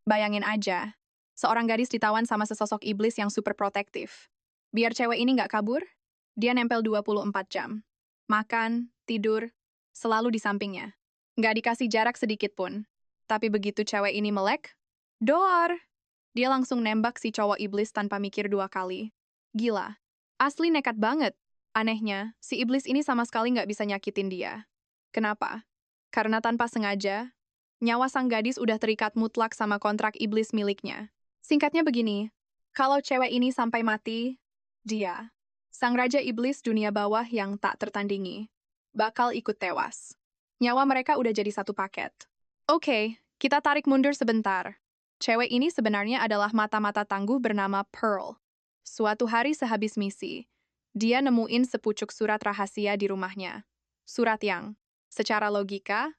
Bayangin aja, seorang gadis ditawan sama sesosok iblis yang super protektif. Biar cewek ini nggak kabur, dia nempel 24 jam. Makan, tidur, selalu di sampingnya. Nggak dikasih jarak sedikit pun. Tapi begitu cewek ini melek, doar! Dia langsung nembak si cowok iblis tanpa mikir dua kali. Gila. Asli nekat banget. Anehnya, si iblis ini sama sekali nggak bisa nyakitin dia. Kenapa? Karena tanpa sengaja, nyawa sang gadis udah terikat mutlak sama kontrak iblis miliknya. Singkatnya begini, kalau cewek ini sampai mati, dia, sang raja iblis dunia bawah yang tak tertandingi, bakal ikut tewas. Nyawa mereka udah jadi satu paket. Oke, kita tarik mundur sebentar. Cewek ini sebenarnya adalah mata-mata tangguh bernama Pearl. Suatu hari sehabis misi, dia nemuin sepucuk surat rahasia di rumahnya. Surat yang, secara logika,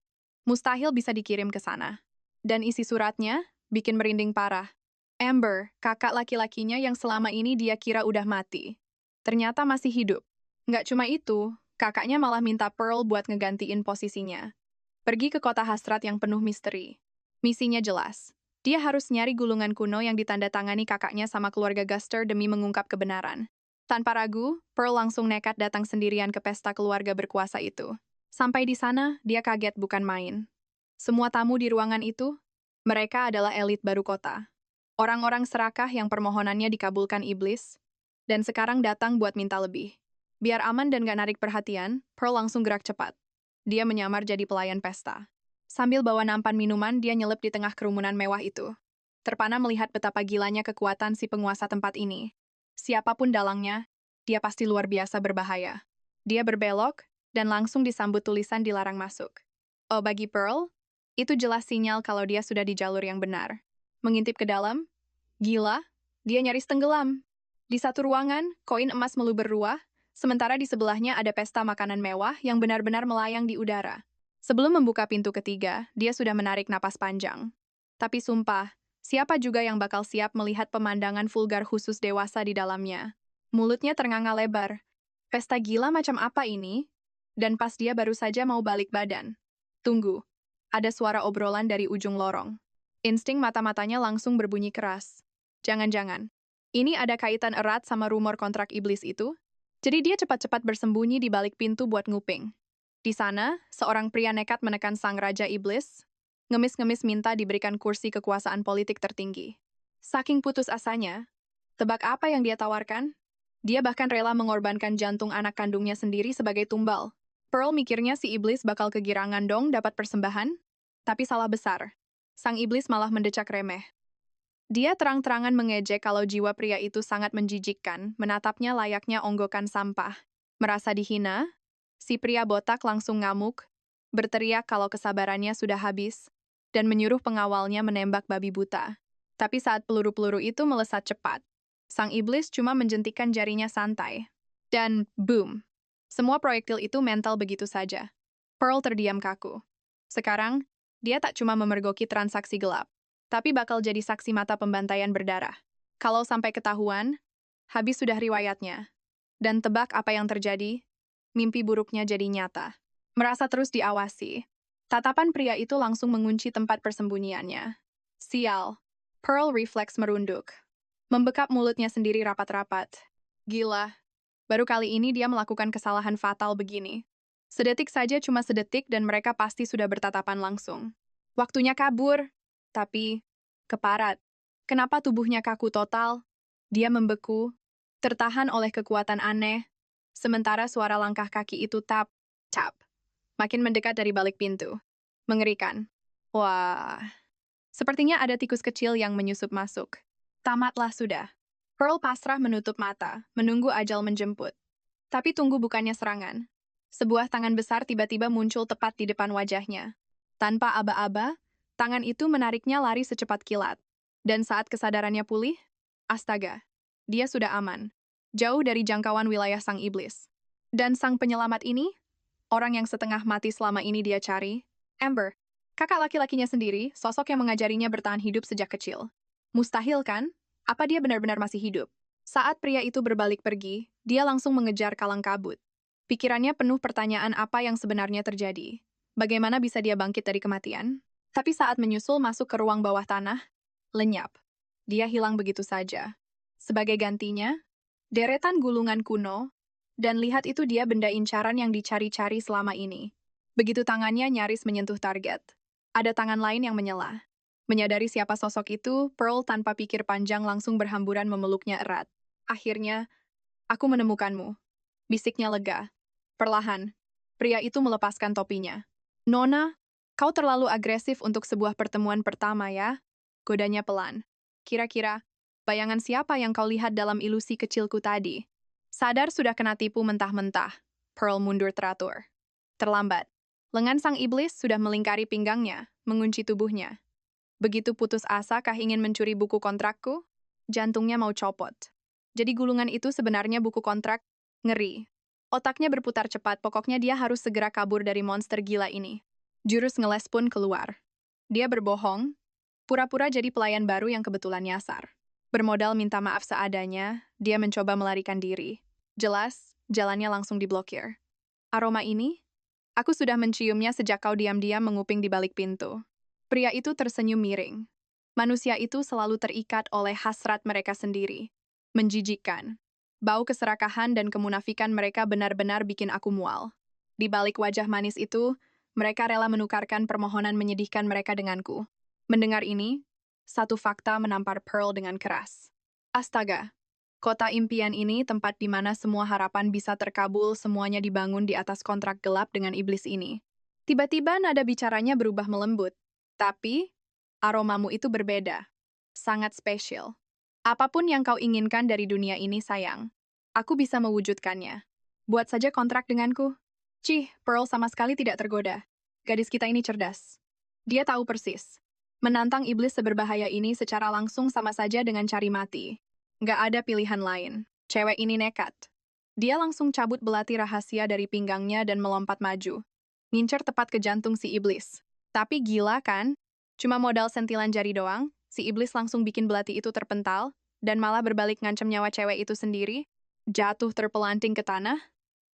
mustahil bisa dikirim ke sana. Dan isi suratnya bikin merinding parah. Amber, kakak laki-lakinya yang selama ini dia kira udah mati, ternyata masih hidup. Nggak cuma itu, kakaknya malah minta Pearl buat ngegantiin posisinya. Pergi ke kota hasrat yang penuh misteri. Misinya jelas. Dia harus nyari gulungan kuno yang ditandatangani kakaknya sama keluarga Guster demi mengungkap kebenaran. Tanpa ragu, Pearl langsung nekat datang sendirian ke pesta keluarga berkuasa itu. Sampai di sana, dia kaget bukan main. Semua tamu di ruangan itu, mereka adalah elit baru kota. Orang-orang serakah yang permohonannya dikabulkan iblis, dan sekarang datang buat minta lebih. Biar aman dan gak narik perhatian, Pearl langsung gerak cepat. Dia menyamar jadi pelayan pesta. Sambil bawa nampan minuman, dia nyelip di tengah kerumunan mewah itu. Terpana melihat betapa gilanya kekuatan si penguasa tempat ini. Siapapun dalangnya, dia pasti luar biasa berbahaya. Dia berbelok, dan langsung disambut tulisan dilarang masuk. Oh, bagi Pearl, itu jelas sinyal kalau dia sudah di jalur yang benar. Mengintip ke dalam, gila, dia nyaris tenggelam. Di satu ruangan, koin emas meluber ruah, sementara di sebelahnya ada pesta makanan mewah yang benar-benar melayang di udara. Sebelum membuka pintu ketiga, dia sudah menarik napas panjang. Tapi sumpah, siapa juga yang bakal siap melihat pemandangan vulgar khusus dewasa di dalamnya? Mulutnya ternganga lebar. Pesta gila macam apa ini? Dan pas dia baru saja mau balik badan. Tunggu, ada suara obrolan dari ujung lorong. Insting mata-matanya langsung berbunyi keras. Jangan-jangan, ini ada kaitan erat sama rumor kontrak iblis itu? Jadi dia cepat-cepat bersembunyi di balik pintu buat nguping. Di sana, seorang pria nekat menekan sang raja iblis, ngemis-ngemis minta diberikan kursi kekuasaan politik tertinggi. Saking putus asanya, tebak apa yang dia tawarkan? Dia bahkan rela mengorbankan jantung anak kandungnya sendiri sebagai tumbal. Pearl mikirnya si iblis bakal kegirangan dong dapat persembahan, tapi salah besar. Sang iblis malah mendecak remeh. Dia terang-terangan mengejek kalau jiwa pria itu sangat menjijikkan, menatapnya layaknya onggokan sampah. Merasa dihina, si pria botak langsung ngamuk, berteriak kalau kesabarannya sudah habis, dan menyuruh pengawalnya menembak babi buta. Tapi saat peluru-peluru itu melesat cepat, sang iblis cuma menjentikan jarinya santai. Dan boom! Semua proyektil itu mental begitu saja. Pearl terdiam kaku. Sekarang, dia tak cuma memergoki transaksi gelap, tapi bakal jadi saksi mata pembantaian berdarah. Kalau sampai ketahuan, habis sudah riwayatnya. Dan tebak apa yang terjadi? Mimpi buruknya jadi nyata. Merasa terus diawasi. Tatapan pria itu langsung mengunci tempat persembunyiannya. Sial. Pearl refleks merunduk. Membekap mulutnya sendiri rapat-rapat. Gila. Baru kali ini dia melakukan kesalahan fatal begini. Sedetik saja cuma sedetik dan mereka pasti sudah bertatapan langsung. Waktunya kabur. Tapi, keparat. Kenapa tubuhnya kaku total? Dia membeku, tertahan oleh kekuatan aneh, sementara suara langkah kaki itu tap, makin mendekat dari balik pintu. Mengerikan. Wah, sepertinya ada tikus kecil yang menyusup masuk. Tamatlah sudah. Pearl pasrah menutup mata, menunggu ajal menjemput. Tapi tunggu bukannya serangan. Sebuah tangan besar tiba-tiba muncul tepat di depan wajahnya. Tanpa aba-aba, tangan itu menariknya lari secepat kilat. Dan saat kesadarannya pulih, astaga, dia sudah aman. Jauh dari jangkauan wilayah sang iblis. Dan sang penyelamat ini, orang yang setengah mati selama ini dia cari, Amber, kakak laki-lakinya sendiri, sosok yang mengajarinya bertahan hidup sejak kecil. Mustahil kan? Apa dia benar-benar masih hidup? Saat pria itu berbalik pergi, dia langsung mengejar kalang kabut. Pikirannya penuh pertanyaan apa yang sebenarnya terjadi. Bagaimana bisa dia bangkit dari kematian? Tapi saat menyusul masuk ke ruang bawah tanah, lenyap. Dia hilang begitu saja. Sebagai gantinya, deretan gulungan kuno, dan lihat itu dia benda incaran yang dicari-cari selama ini. Begitu tangannya nyaris menyentuh target. Ada tangan lain yang menyela. Menyadari siapa sosok itu, Pearl tanpa pikir panjang langsung berhamburan memeluknya erat. Akhirnya, aku menemukanmu. Bisiknya lega. Perlahan, pria itu melepaskan topinya. Nona, kau terlalu agresif untuk sebuah pertemuan pertama ya? Godanya pelan. Kira-kira, bayangan siapa yang kau lihat dalam ilusi kecilku tadi? Sadar sudah kena tipu mentah-mentah. Pearl mundur teratur. Terlambat. Lengan sang iblis sudah melingkari pinggangnya, mengunci tubuhnya. Begitu putus asa kah ingin mencuri buku kontrakku? Jantungnya mau copot. Jadi gulungan itu sebenarnya buku kontrak? Ngeri. Otaknya berputar cepat, pokoknya dia harus segera kabur dari monster gila ini. Jurus ngeles pun keluar. Dia berbohong, pura-pura jadi pelayan baru yang kebetulan nyasar. Bermodal minta maaf seadanya, dia mencoba melarikan diri. Jelas, jalannya langsung diblokir. Aroma ini? Aku sudah menciumnya sejak kau diam-diam menguping di balik pintu. Pria itu tersenyum miring. Manusia itu selalu terikat oleh hasrat mereka sendiri. Menjijikkan. Bau keserakahan dan kemunafikan mereka benar-benar bikin aku mual. Di balik wajah manis itu, mereka rela menukarkan permohonan menyedihkan mereka denganku. Mendengar ini, satu fakta menampar Pearl dengan keras. Astaga, kota impian ini tempat di mana semua harapan bisa terkabul, semuanya dibangun di atas kontrak gelap dengan iblis ini. Tiba-tiba nada bicaranya berubah melembut. Tapi, aromamu itu berbeda. Sangat spesial. Apapun yang kau inginkan dari dunia ini, sayang, aku bisa mewujudkannya. Buat saja kontrak denganku. Cih, Pearl sama sekali tidak tergoda. Gadis kita ini cerdas. Dia tahu persis. Menantang iblis seberbahaya ini secara langsung sama saja dengan cari mati. Nggak ada pilihan lain. Cewek ini nekat. Dia langsung cabut belati rahasia dari pinggangnya dan melompat maju. Ngincer tepat ke jantung si iblis. Tapi gila kan? Cuma modal sentilan jari doang, si iblis langsung bikin belati itu terpental, dan malah berbalik ngancam nyawa cewek itu sendiri. Jatuh terpelanting ke tanah.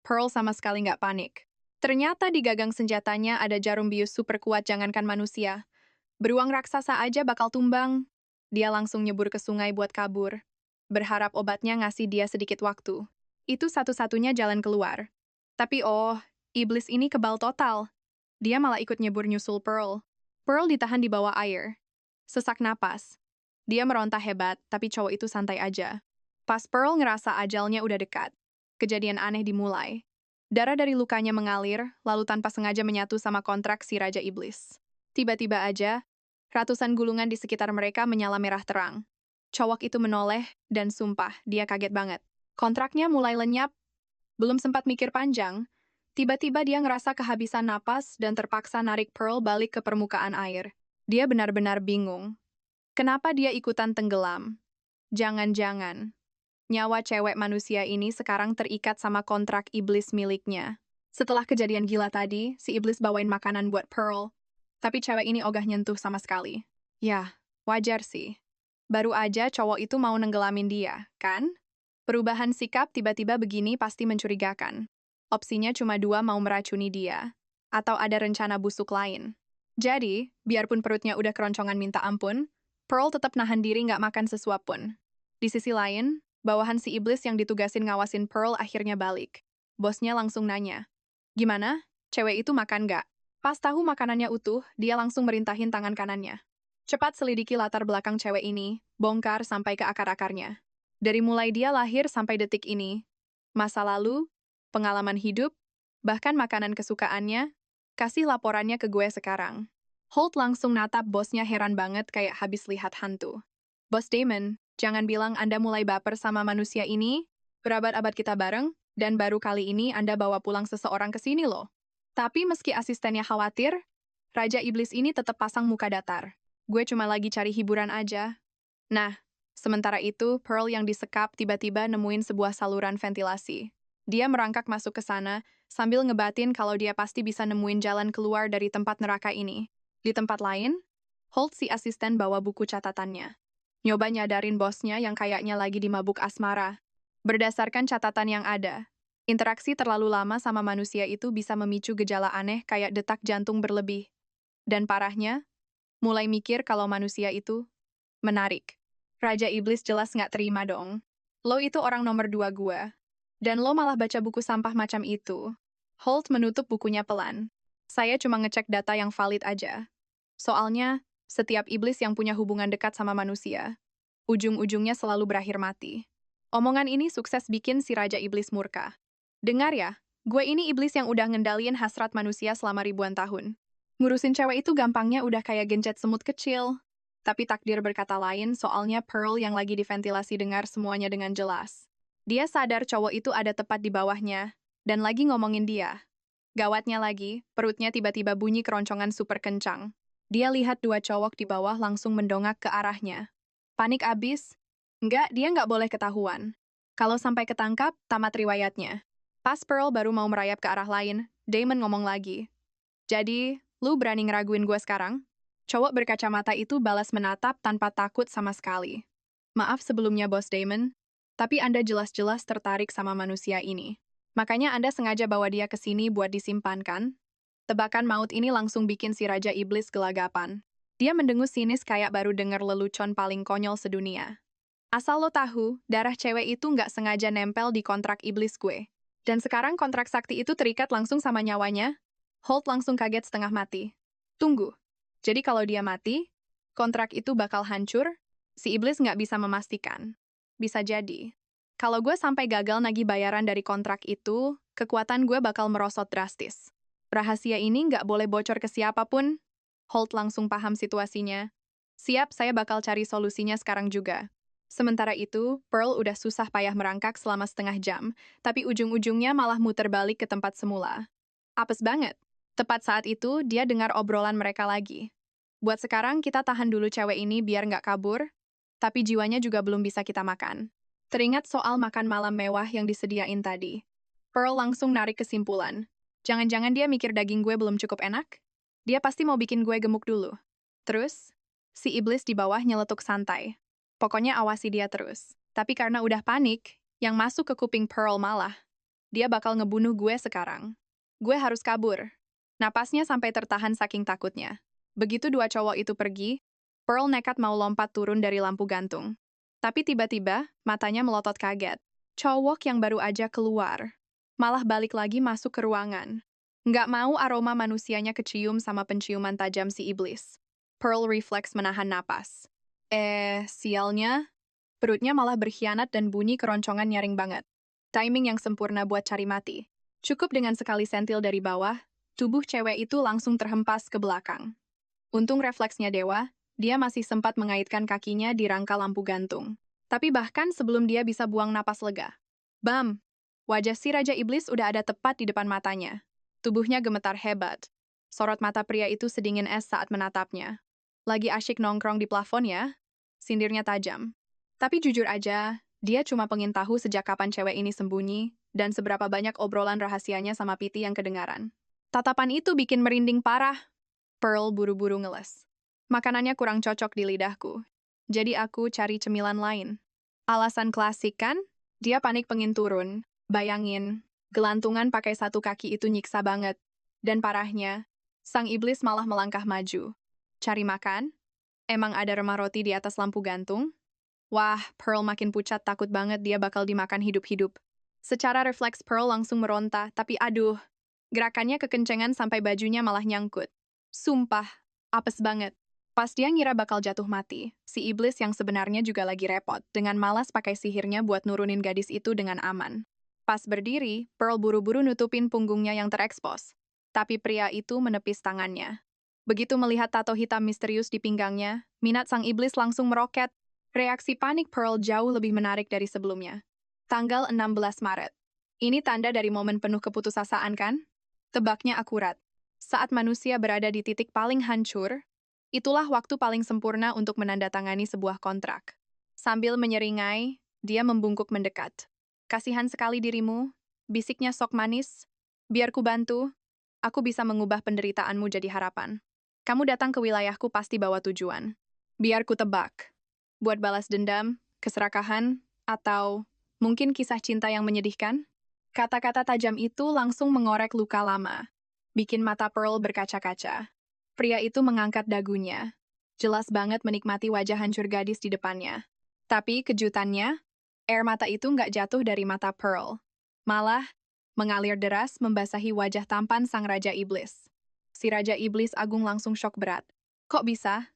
Pearl sama sekali nggak panik. Ternyata di gagang senjatanya ada jarum bius super kuat jangankan manusia. Beruang raksasa aja bakal tumbang. Dia langsung nyebur ke sungai buat kabur. Berharap obatnya ngasih dia sedikit waktu. Itu satu-satunya jalan keluar. Tapi iblis ini kebal total. Dia malah ikut nyebur nyusul Pearl. Pearl ditahan di bawah air. Sesak napas. Dia meronta hebat, tapi cowok itu santai aja. Pas Pearl ngerasa ajalnya udah dekat, kejadian aneh dimulai. Darah dari lukanya mengalir, lalu tanpa sengaja menyatu sama kontrak si Raja Iblis. Tiba-tiba aja, ratusan gulungan di sekitar mereka menyala merah terang. Cowok itu menoleh, dan sumpah, dia kaget banget. Kontraknya mulai lenyap. Belum sempat mikir panjang, tiba-tiba dia ngerasa kehabisan napas dan terpaksa narik Pearl balik ke permukaan air. Dia benar-benar bingung. Kenapa dia ikutan tenggelam? Jangan-jangan nyawa cewek manusia ini sekarang terikat sama kontrak iblis miliknya. Setelah kejadian gila tadi, si iblis bawain makanan buat Pearl. Tapi cewek ini ogah nyentuh sama sekali. Ya, wajar sih. Baru aja cowok itu mau nenggelamin dia, kan? Perubahan sikap tiba-tiba begini pasti mencurigakan. Opsinya cuma dua, mau meracuni dia, atau ada rencana busuk lain. Jadi, biarpun perutnya udah keroncongan minta ampun, Pearl tetap nahan diri nggak makan sesuap pun. Di sisi lain, bawahan si iblis yang ditugasin ngawasin Pearl akhirnya balik. Bosnya langsung nanya, "Gimana? Cewek itu makan nggak?" Pas tahu makanannya utuh, dia langsung merintahin tangan kanannya. Cepat selidiki latar belakang cewek ini, bongkar sampai ke akar-akarnya. Dari mulai dia lahir sampai detik ini, masa lalu, pengalaman hidup, bahkan makanan kesukaannya, kasih laporannya ke gue sekarang. Holt langsung natap bosnya heran banget kayak habis lihat hantu. Bos Damon, jangan bilang Anda mulai baper sama manusia ini, berabad-abad kita bareng, dan baru kali ini Anda bawa pulang seseorang ke sini loh. Tapi meski asistennya khawatir, Raja Iblis ini tetap pasang muka datar. Gue cuma lagi cari hiburan aja. Nah, sementara itu, Pearl yang disekap tiba-tiba nemuin sebuah saluran ventilasi. Dia merangkak masuk ke sana, sambil ngebatin kalau dia pasti bisa nemuin jalan keluar dari tempat neraka ini. Di tempat lain, Holt si asisten bawa buku catatannya. Nyoba nyadarin bosnya yang kayaknya lagi di mabuk asmara. Berdasarkan catatan yang ada, interaksi terlalu lama sama manusia itu bisa memicu gejala aneh kayak detak jantung berlebih. Dan parahnya, mulai mikir kalau manusia itu Menarik. Raja Iblis jelas nggak terima dong. Lo itu orang nomor 2 gua. Dan lo malah baca buku sampah macam itu. Holt menutup bukunya pelan. Saya cuma ngecek data yang valid aja. Soalnya, setiap iblis yang punya hubungan dekat sama manusia, ujung-ujungnya selalu berakhir mati. Omongan ini sukses bikin si Raja Iblis murka. Dengar ya, gue ini iblis yang udah ngendaliin hasrat manusia selama ribuan tahun. Ngurusin cewek itu gampangnya udah kayak gencet semut kecil. Tapi takdir berkata lain soalnya Pearl yang lagi diventilasi dengar semuanya dengan jelas. Dia sadar cowok itu ada tepat di bawahnya, dan lagi ngomongin dia. Gawatnya lagi, perutnya tiba-tiba bunyi keroncongan super kencang. Dia lihat dua cowok di bawah langsung mendongak ke arahnya. Panik abis? Enggak, dia nggak boleh ketahuan. Kalau sampai ketangkap, tamat riwayatnya. Pas Pearl baru mau merayap ke arah lain, Damon ngomong lagi. Jadi, lu berani ngeraguin gue sekarang? Cowok berkacamata itu balas menatap tanpa takut sama sekali. Maaf sebelumnya Bos Damon, tapi Anda jelas-jelas tertarik sama manusia ini. Makanya Anda sengaja bawa dia ke sini buat disimpan, kan? Tebakan maut ini langsung bikin si Raja Iblis gelagapan. Dia mendengus sinis kayak baru dengar lelucon paling konyol sedunia. Asal lo tahu, darah cewek itu nggak sengaja nempel di kontrak iblis gue. Dan sekarang kontrak sakti itu terikat langsung sama nyawanya. Holt langsung kaget setengah mati. Tunggu. Jadi kalau dia mati, kontrak itu bakal hancur, si iblis nggak bisa memastikan. Bisa jadi. Kalau gue sampai gagal nagih bayaran dari kontrak itu, kekuatan gue bakal merosot drastis. Rahasia ini nggak boleh bocor ke siapapun. Holt langsung paham situasinya. Siap, saya bakal cari solusinya sekarang juga. Sementara itu, Pearl udah susah payah merangkak selama setengah jam, tapi ujung-ujungnya malah muter balik ke tempat semula. Apes banget. Tepat saat itu, dia dengar obrolan mereka lagi. Buat sekarang, kita tahan dulu cewek ini biar nggak kabur, tapi jiwanya juga belum bisa kita makan. Teringat soal makan malam mewah yang disediain tadi. Pearl langsung narik kesimpulan. Jangan-jangan dia mikir daging gue belum cukup enak? Dia pasti mau bikin gue gemuk dulu. Terus, si iblis di bawah nyeletuk santai. Pokoknya awasi dia terus. Tapi karena udah panik, yang masuk ke kuping Pearl malah, dia bakal ngebunuh gue sekarang. Gue harus kabur. Napasnya sampai tertahan saking takutnya. Begitu dua cowok itu pergi, Pearl nekat mau lompat turun dari lampu gantung. Tapi tiba-tiba, matanya melotot kaget. Cowok yang baru aja keluar, malah balik lagi masuk ke ruangan. Nggak mau aroma manusianya kecium sama penciuman tajam si iblis. Pearl refleks menahan napas. Sialnya, perutnya malah berkhianat dan bunyi keroncongan nyaring banget. Timing yang sempurna buat cari mati. Cukup dengan sekali sentil dari bawah, tubuh cewek itu langsung terhempas ke belakang. Untung refleksnya dewa, dia masih sempat mengaitkan kakinya di rangka lampu gantung. Tapi bahkan sebelum dia bisa buang napas lega. Bam! Wajah si Raja Iblis udah ada tepat di depan matanya. Tubuhnya gemetar hebat. Sorot mata pria itu sedingin es saat menatapnya. Lagi asyik nongkrong di plafon ya? Sindirnya tajam. Tapi jujur aja, dia cuma pengen tahu sejak kapan cewek ini sembunyi, dan seberapa banyak obrolan rahasianya sama Piti yang kedengaran. Tatapan itu bikin merinding parah. Pearl buru-buru ngeles. Makanannya kurang cocok di lidahku. Jadi aku cari cemilan lain. Alasan klasik kan? Dia panik pengen turun. Bayangin, gelantungan pakai satu kaki itu nyiksa banget. Dan parahnya, sang iblis malah melangkah maju. Cari makan? Emang ada remah roti di atas lampu gantung? Wah, Pearl makin pucat takut banget dia bakal dimakan hidup-hidup. Secara refleks Pearl langsung meronta, tapi aduh, gerakannya kekencengan sampai bajunya malah nyangkut. Sumpah, apes banget. Pas dia ngira bakal jatuh mati, si iblis yang sebenarnya juga lagi repot dengan malas pakai sihirnya buat nurunin gadis itu dengan aman. Pas berdiri, Pearl buru-buru nutupin punggungnya yang terekspos. Tapi pria itu menepis tangannya. Begitu melihat tato hitam misterius di pinggangnya, minat sang iblis langsung meroket. Reaksi panik Pearl jauh lebih menarik dari sebelumnya. Tanggal 16 Maret. Ini tanda dari momen penuh keputusasaan kan? Tebaknya akurat. Saat manusia berada di titik paling hancur, itulah waktu paling sempurna untuk menandatangani sebuah kontrak. Sambil menyeringai, dia membungkuk mendekat. Kasihan sekali dirimu, bisiknya sok manis. Biar ku bantu, aku bisa mengubah penderitaanmu jadi harapan. Kamu datang ke wilayahku pasti bawa tujuan. Biar ku tebak. Buat balas dendam, keserakahan, atau mungkin kisah cinta yang menyedihkan? Kata-kata tajam itu langsung mengorek luka lama, bikin mata Pearl berkaca-kaca. Pria itu mengangkat dagunya. jelas banget menikmati wajah hancur gadis di depannya. Tapi kejutannya, air mata itu nggak jatuh dari mata Pearl. Malah, mengalir deras membasahi wajah tampan sang Raja Iblis. Si Raja Iblis Agung langsung syok berat. Kok bisa?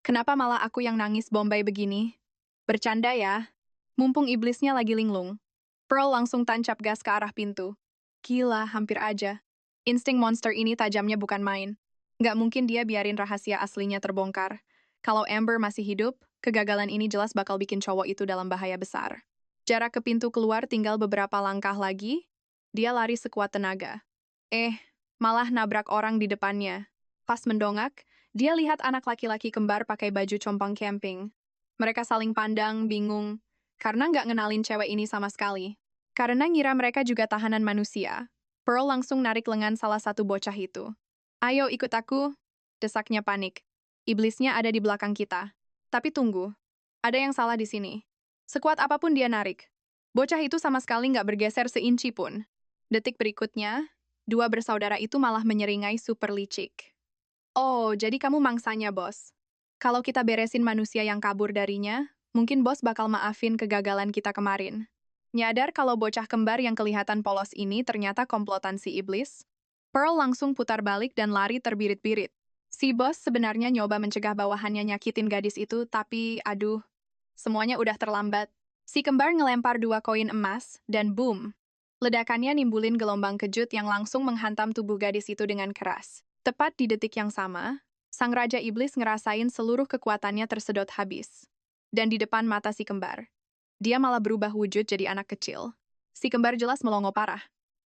Kenapa malah aku yang nangis Bombay begini? Bercanda ya? Mumpung iblisnya lagi linglung. Pearl langsung tancap gas ke arah pintu. Gila, hampir aja. Insting monster ini tajamnya bukan main. Nggak mungkin dia biarin rahasia aslinya terbongkar. Kalau Amber masih hidup, kegagalan ini jelas bakal bikin cowok itu dalam bahaya besar. Jarak ke pintu keluar tinggal beberapa langkah lagi, dia lari sekuat tenaga. Malah nabrak orang di depannya. Pas mendongak, dia lihat anak laki-laki kembar pakai baju compang camping. Mereka saling pandang, bingung, karena nggak ngenalin cewek ini sama sekali. Karena ngira mereka juga tahanan manusia, Pearl langsung narik lengan salah satu bocah itu. Ayo ikut aku, desaknya panik. Iblisnya ada di belakang kita. Tapi tunggu, ada yang salah di sini. Sekuat apapun dia narik, bocah itu sama sekali nggak bergeser seinci pun. Detik berikutnya, dua bersaudara itu malah menyeringai super licik. Oh, jadi kamu mangsanya, bos. Kalau kita beresin manusia yang kabur darinya, mungkin bos bakal maafin kegagalan kita kemarin. Nyadar kalau bocah kembar yang kelihatan polos ini ternyata komplotan si iblis? Pearl langsung putar balik dan lari terbirit-birit. Si bos sebenarnya nyoba mencegah bawahannya nyakitin gadis itu, tapi aduh, semuanya udah terlambat. Si kembar ngelempar dua koin emas, dan boom! Ledakannya nimbulin gelombang kejut yang langsung menghantam tubuh gadis itu dengan keras. Tepat di detik yang sama, sang Raja Iblis ngerasain seluruh kekuatannya tersedot habis. Dan di depan mata si kembar, dia malah berubah wujud jadi anak kecil. Si kembar jelas melongo parah.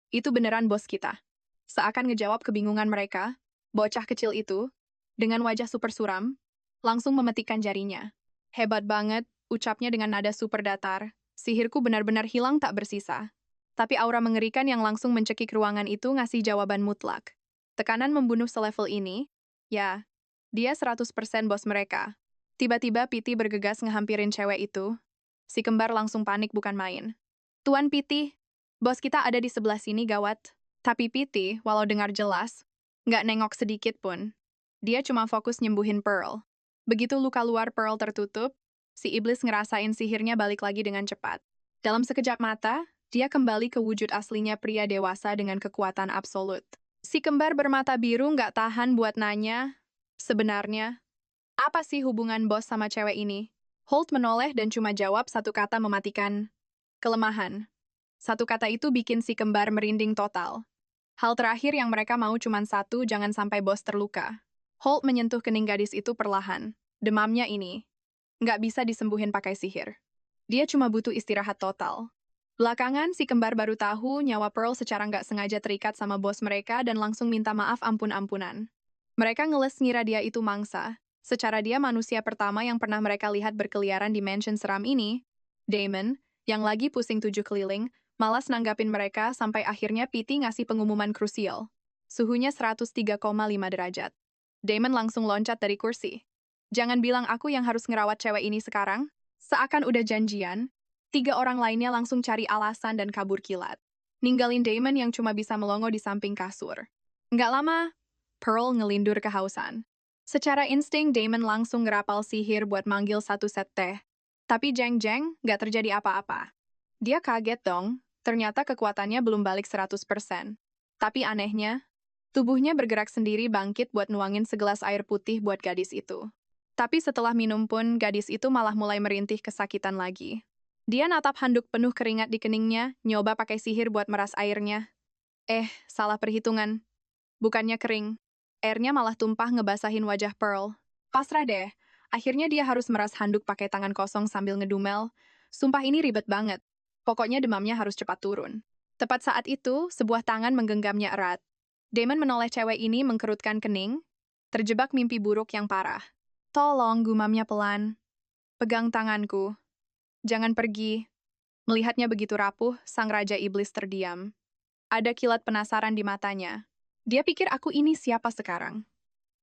Itu beneran bos kita. Seakan ngejawab kebingungan mereka, bocah kecil itu, dengan wajah super suram, langsung memetikkan jarinya. Hebat banget, ucapnya dengan nada super datar. Sihirku benar-benar hilang tak bersisa. Tapi aura mengerikan yang langsung mencekik ruangan itu ngasih jawaban mutlak. Tekanan membunuh selevel ini, ya, dia 100% bos mereka. Tiba-tiba Piti bergegas ngehampirin cewek itu. Si kembar langsung panik bukan main. Tuan Piti, bos kita ada di sebelah sini gawat. Tapi Piti, walau dengar jelas, nggak nengok sedikit pun. Dia cuma fokus nyembuhin Pearl. Begitu luka luar Pearl tertutup, si iblis ngerasain sihirnya balik lagi dengan cepat. Dalam sekejap mata, dia kembali ke wujud aslinya pria dewasa dengan kekuatan absolut. Si kembar bermata biru nggak tahan buat nanya, sebenarnya, apa sih hubungan bos sama cewek ini? Holt menoleh dan cuma jawab satu kata mematikan, kelemahan. Satu kata itu bikin si kembar merinding total. Hal terakhir yang mereka mau cuma satu, jangan sampai bos terluka. Holt menyentuh kening gadis itu perlahan. Demamnya ini, nggak bisa disembuhin pakai sihir. Dia cuma butuh istirahat total. Belakangan, si kembar baru tahu nyawa Pearl secara nggak sengaja terikat sama bos mereka dan langsung minta maaf ampun-ampunan. Mereka ngeles ngira dia itu mangsa. Secara dia manusia pertama yang pernah mereka lihat berkeliaran di mansion seram ini. Damon, yang lagi pusing 7 keliling, malas nanggapin mereka sampai akhirnya Piti ngasih pengumuman krusial. Suhunya 103,5 derajat. Damon langsung loncat dari kursi. Jangan bilang aku yang harus ngerawat cewek ini sekarang. Seakan udah janjian, 3 orang lainnya langsung cari alasan dan kabur kilat. Ninggalin Damon yang cuma bisa melongo di samping kasur. Nggak lama, Pearl ngelindur kehausan. Secara insting, Damon langsung ngerapal sihir buat manggil satu set teh. Tapi jeng-jeng, nggak terjadi apa-apa. Dia kaget dong, ternyata kekuatannya belum balik 100%. Tapi anehnya, tubuhnya bergerak sendiri bangkit buat nuangin segelas air putih buat gadis itu. Tapi setelah minum pun, gadis itu malah mulai merintih kesakitan lagi. Dia natap handuk penuh keringat di keningnya, nyoba pakai sihir buat meras airnya. Salah perhitungan. Bukannya kering. Airnya malah tumpah ngebasahin wajah Pearl. Pasrah deh. Akhirnya dia harus meras handuk pakai tangan kosong sambil ngedumel. Sumpah ini ribet banget. Pokoknya demamnya harus cepat turun. Tepat saat itu, sebuah tangan menggenggamnya erat. Damon menoleh cewek ini mengkerutkan kening, terjebak mimpi buruk yang parah. Tolong, gumamnya pelan. Pegang tanganku. Jangan pergi. Melihatnya begitu rapuh, sang Raja Iblis terdiam. Ada kilat penasaran di matanya. Dia pikir aku ini siapa sekarang?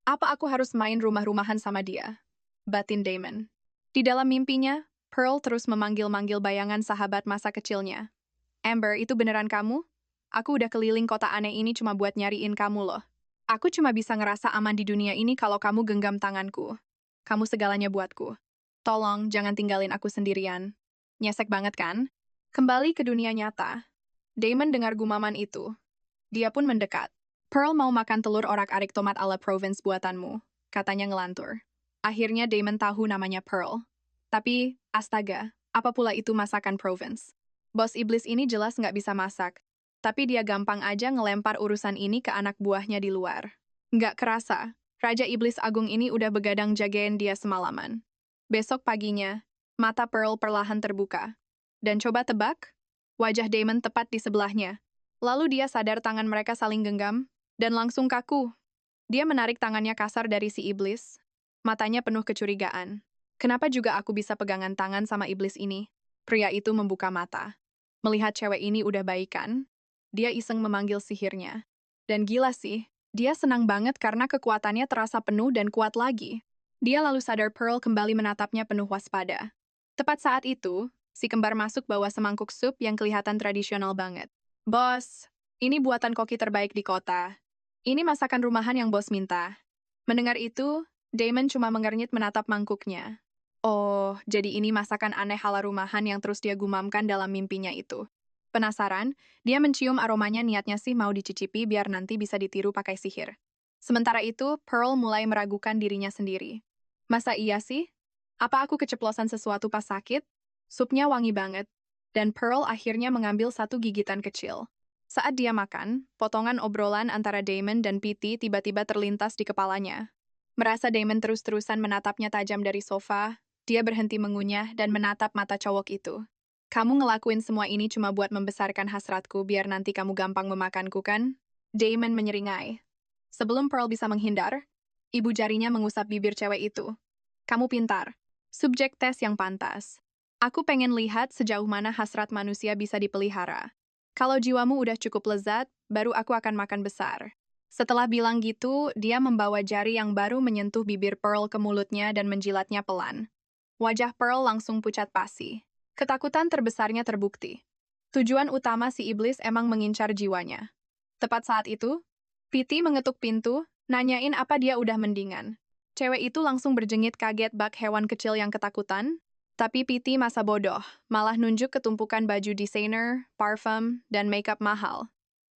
Apa aku harus main rumah-rumahan sama dia? Batin Damon. Di dalam mimpinya, Pearl terus memanggil-manggil bayangan sahabat masa kecilnya. Amber, itu beneran kamu? Aku udah keliling kota aneh ini cuma buat nyariin kamu loh. Aku cuma bisa ngerasa aman di dunia ini kalau kamu genggam tanganku. Kamu segalanya buatku. Tolong, jangan tinggalin aku sendirian. Nyesek banget kan? Kembali ke dunia nyata. Damon dengar gumaman itu. Dia pun mendekat. Pearl mau makan telur orak-arik tomat ala Provence buatanmu, katanya ngelantur. Akhirnya Damon tahu namanya Pearl. Tapi, astaga, apa pula itu masakan Provence? Bos iblis ini jelas nggak bisa masak. Tapi dia gampang aja ngelempar urusan ini ke anak buahnya di luar. Nggak kerasa, Raja Iblis Agung ini udah begadang jagain dia semalaman. Besok paginya, mata Pearl perlahan terbuka. Dan coba tebak, wajah Damon tepat di sebelahnya. Lalu dia sadar tangan mereka saling genggam, dan langsung kaku. Dia menarik tangannya kasar dari si iblis. Matanya penuh kecurigaan. Kenapa juga aku bisa pegangan tangan sama iblis ini? Pria itu membuka mata. Melihat cewek ini udah baikan, dia iseng memanggil sihirnya. Dan gila sih, dia senang banget karena kekuatannya terasa penuh dan kuat lagi. Dia lalu sadar Pearl kembali menatapnya penuh waspada. Tepat saat itu, si kembar masuk bawa semangkuk sup yang kelihatan tradisional banget. Bos, ini buatan koki terbaik di kota. Ini masakan rumahan yang bos minta. Mendengar itu, Damon cuma mengernyit menatap mangkuknya. Oh, jadi ini masakan aneh ala rumahan yang terus dia gumamkan dalam mimpinya itu. Penasaran, dia mencium aromanya niatnya sih mau dicicipi biar nanti bisa ditiru pakai sihir. Sementara itu, Pearl mulai meragukan dirinya sendiri. Masa iya sih? Apa aku keceplosan sesuatu pas sakit? Supnya wangi banget. Dan Pearl akhirnya mengambil satu gigitan kecil. Saat dia makan, potongan obrolan antara Damon dan Petey tiba-tiba terlintas di kepalanya. Merasa Damon terus-terusan menatapnya tajam dari sofa, dia berhenti mengunyah dan menatap mata cowok itu. Kamu ngelakuin semua ini cuma buat membesarkan hasratku biar nanti kamu gampang memakanku kan? Damon menyeringai. Sebelum Pearl bisa menghindar, ibu jarinya mengusap bibir cewek itu. Kamu pintar. Subjek tes yang pantas. Aku pengen lihat sejauh mana hasrat manusia bisa dipelihara. Kalau jiwamu udah cukup lezat, baru aku akan makan besar. Setelah bilang gitu, dia membawa jari yang baru menyentuh bibir Pearl ke mulutnya dan menjilatnya pelan. Wajah Pearl langsung pucat pasi. Ketakutan terbesarnya terbukti. Tujuan utama si iblis emang mengincar jiwanya. Tepat saat itu, Petey mengetuk pintu, nanyain apa dia udah mendingan. Cewek itu langsung berjengit kaget bak hewan kecil yang ketakutan, tapi Petey masa bodoh, malah nunjuk ketumpukan baju desainer, parfum, dan makeup mahal.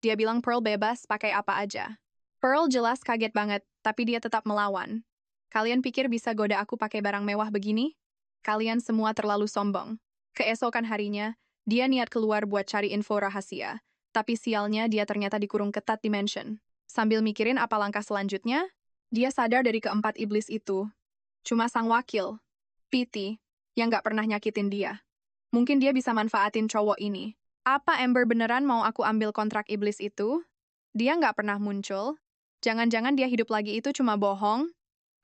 Dia bilang Pearl bebas pakai apa aja. Pearl jelas kaget banget, tapi dia tetap melawan. Kalian pikir bisa goda aku pakai barang mewah begini? Kalian semua terlalu sombong. Keesokan harinya, dia niat keluar buat cari info rahasia, tapi sialnya dia ternyata dikurung ketat di mansion. Sambil mikirin apa langkah selanjutnya, dia sadar dari keempat iblis itu. Cuma sang wakil, Petey, yang gak pernah nyakitin dia. Mungkin dia bisa manfaatin cowok ini. Apa Amber beneran mau aku ambil kontrak iblis itu? Dia nggak pernah muncul. Jangan-jangan dia hidup lagi itu cuma bohong?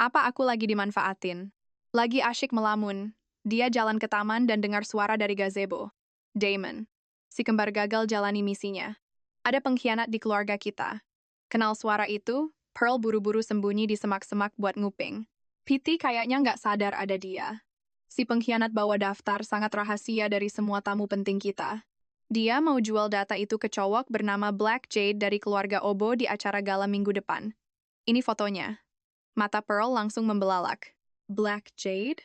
Apa aku lagi dimanfaatin? Lagi asyik melamun. Dia jalan ke taman dan dengar suara dari gazebo. Damon. Si kembar gagal jalani misinya. Ada pengkhianat di keluarga kita. Kenal suara itu, Pearl buru-buru sembunyi di semak-semak buat nguping. Petey kayaknya nggak sadar ada dia. Si pengkhianat bawa daftar sangat rahasia dari semua tamu penting kita. Dia mau jual data itu ke cowok bernama Black Jade dari keluarga Obo di acara gala minggu depan. Ini fotonya. Mata Pearl langsung membelalak. Black Jade?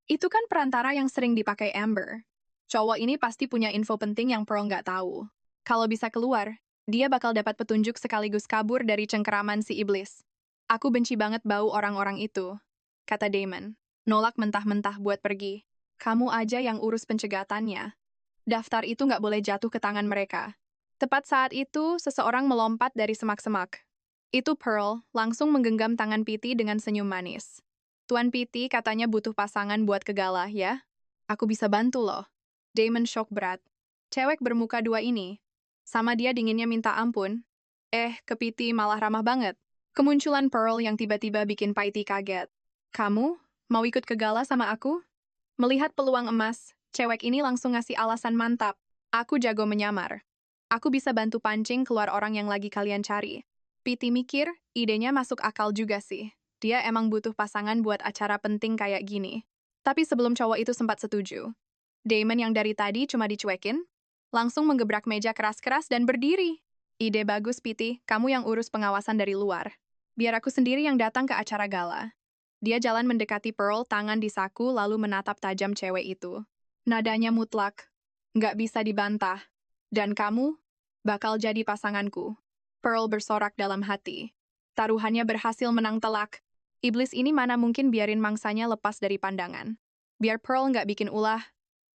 Itu kan perantara yang sering dipakai Amber. Cowok ini pasti punya info penting yang Pearl nggak tahu. Kalau bisa keluar, dia bakal dapat petunjuk sekaligus kabur dari cengkeraman si iblis. Aku benci banget bau orang-orang itu, kata Damon. Nolak mentah-mentah buat pergi. Kamu aja yang urus pencegatannya. Daftar itu nggak boleh jatuh ke tangan mereka. Tepat saat itu, seseorang melompat dari semak-semak. Itu Pearl, langsung menggenggam tangan Petey dengan senyum manis. Tuan Petey katanya butuh pasangan buat ke gala, ya? Aku bisa bantu loh. Damon shock berat. Cewek bermuka dua ini. Sama dia dinginnya minta ampun. Ke Petey malah ramah banget. Kemunculan Pearl yang tiba-tiba bikin Petey kaget. Kamu? Mau ikut ke gala sama aku? Melihat peluang emas, cewek ini langsung ngasih alasan mantap. Aku jago menyamar. Aku bisa bantu pancing keluar orang yang lagi kalian cari. Petey mikir, idenya masuk akal juga sih. Dia emang butuh pasangan buat acara penting kayak gini. Tapi sebelum cowok itu sempat setuju, Damon yang dari tadi cuma dicuekin, langsung menggebrak meja keras-keras dan berdiri. Ide bagus, Petey. Kamu yang urus pengawasan dari luar. Biar aku sendiri yang datang ke acara gala. Dia jalan mendekati Pearl, tangan di saku, lalu menatap tajam cewek itu. Nadanya mutlak. Nggak bisa dibantah. Dan kamu bakal jadi pasanganku. Pearl bersorak dalam hati. Taruhannya berhasil menang telak. Iblis ini mana mungkin biarin mangsanya lepas dari pandangan. Biar Pearl nggak bikin ulah,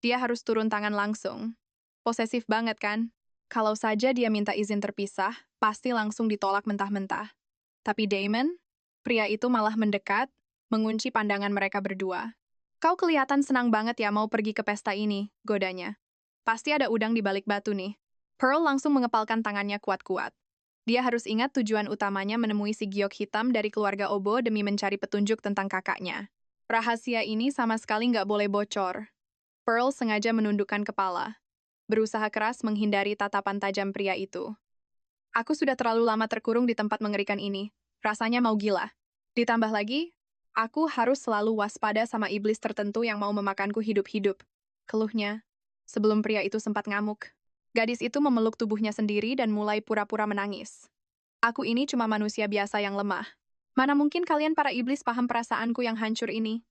dia harus turun tangan langsung. Posesif banget kan? Kalau saja dia minta izin terpisah, pasti langsung ditolak mentah-mentah. Tapi Damon, pria itu malah mendekat, mengunci pandangan mereka berdua. Kau kelihatan senang banget ya mau pergi ke pesta ini, godanya. Pasti ada udang di balik batu nih. Pearl langsung mengepalkan tangannya kuat-kuat. Dia harus ingat tujuan utamanya menemui si giok hitam dari keluarga Obo demi mencari petunjuk tentang kakaknya. Rahasia ini sama sekali nggak boleh bocor. Pearl sengaja menundukkan kepala, berusaha keras menghindari tatapan tajam pria itu. Aku sudah terlalu lama terkurung di tempat mengerikan ini. Rasanya mau gila. Ditambah lagi, aku harus selalu waspada sama iblis tertentu yang mau memakanku hidup-hidup. Keluhnya, sebelum pria itu sempat ngamuk. Gadis itu memeluk tubuhnya sendiri dan mulai pura-pura menangis. Aku ini cuma manusia biasa yang lemah. Mana mungkin kalian para iblis paham perasaanku yang hancur ini?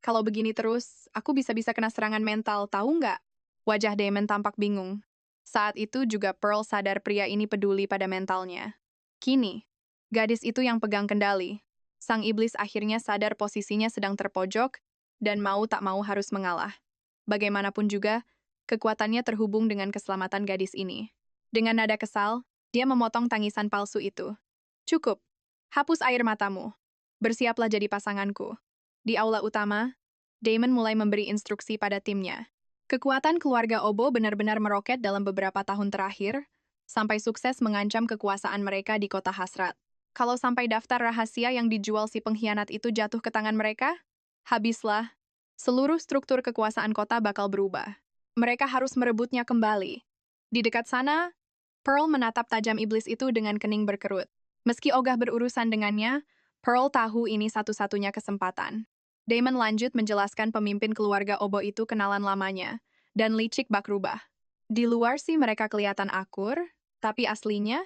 Kalau begini terus, aku bisa-bisa kena serangan mental, tahu nggak? Wajah Damon tampak bingung. Saat itu juga Pearl sadar pria ini peduli pada mentalnya. Kini, gadis itu yang pegang kendali. Sang iblis akhirnya sadar posisinya sedang terpojok dan mau tak mau harus mengalah. Bagaimanapun juga, kekuatannya terhubung dengan keselamatan gadis ini. Dengan nada kesal, dia memotong tangisan palsu itu. Cukup. Hapus air matamu. Bersiaplah jadi pasanganku. Di aula utama, Damon mulai memberi instruksi pada timnya. Kekuatan keluarga Obo benar-benar meroket dalam beberapa tahun terakhir, sampai sukses mengancam kekuasaan mereka di kota Hasrat. Kalau sampai daftar rahasia yang dijual si pengkhianat itu jatuh ke tangan mereka, habislah. Seluruh struktur kekuasaan kota bakal berubah. Mereka harus merebutnya kembali. Di dekat sana, Pearl menatap tajam iblis itu dengan kening berkerut. Meski ogah berurusan dengannya, Pearl tahu ini satu-satunya kesempatan. Damon lanjut menjelaskan pemimpin keluarga Obo itu kenalan lamanya, dan licik bak rubah. Di luar sih mereka kelihatan akur, tapi aslinya,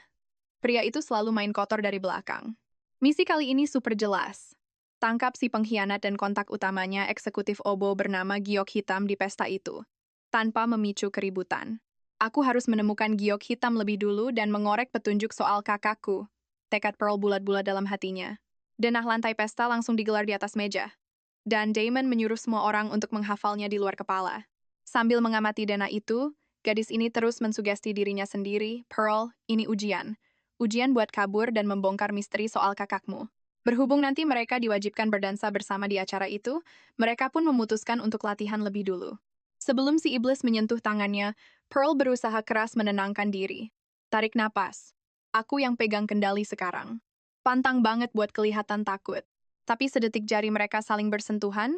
pria itu selalu main kotor dari belakang. Misi kali ini super jelas. Tangkap si pengkhianat dan kontak utamanya eksekutif Obo bernama Giok Hitam di pesta itu, tanpa memicu keributan. Aku harus menemukan Giok Hitam lebih dulu dan mengorek petunjuk soal kakakku. Tekad Pearl bulat-bulat dalam hatinya. Denah lantai pesta langsung digelar di atas meja. Dan Damon menyuruh semua orang untuk menghafalnya di luar kepala. Sambil mengamati denah itu, gadis ini terus mensugesti dirinya sendiri, Pearl, ini ujian. Ujian buat kabur dan membongkar misteri soal kakakmu. Berhubung nanti mereka diwajibkan berdansa bersama di acara itu, mereka pun memutuskan untuk latihan lebih dulu. Sebelum si iblis menyentuh tangannya, Pearl berusaha keras menenangkan diri. Tarik napas. Aku yang pegang kendali sekarang. Pantang banget buat kelihatan takut. Tapi sedetik jari mereka saling bersentuhan,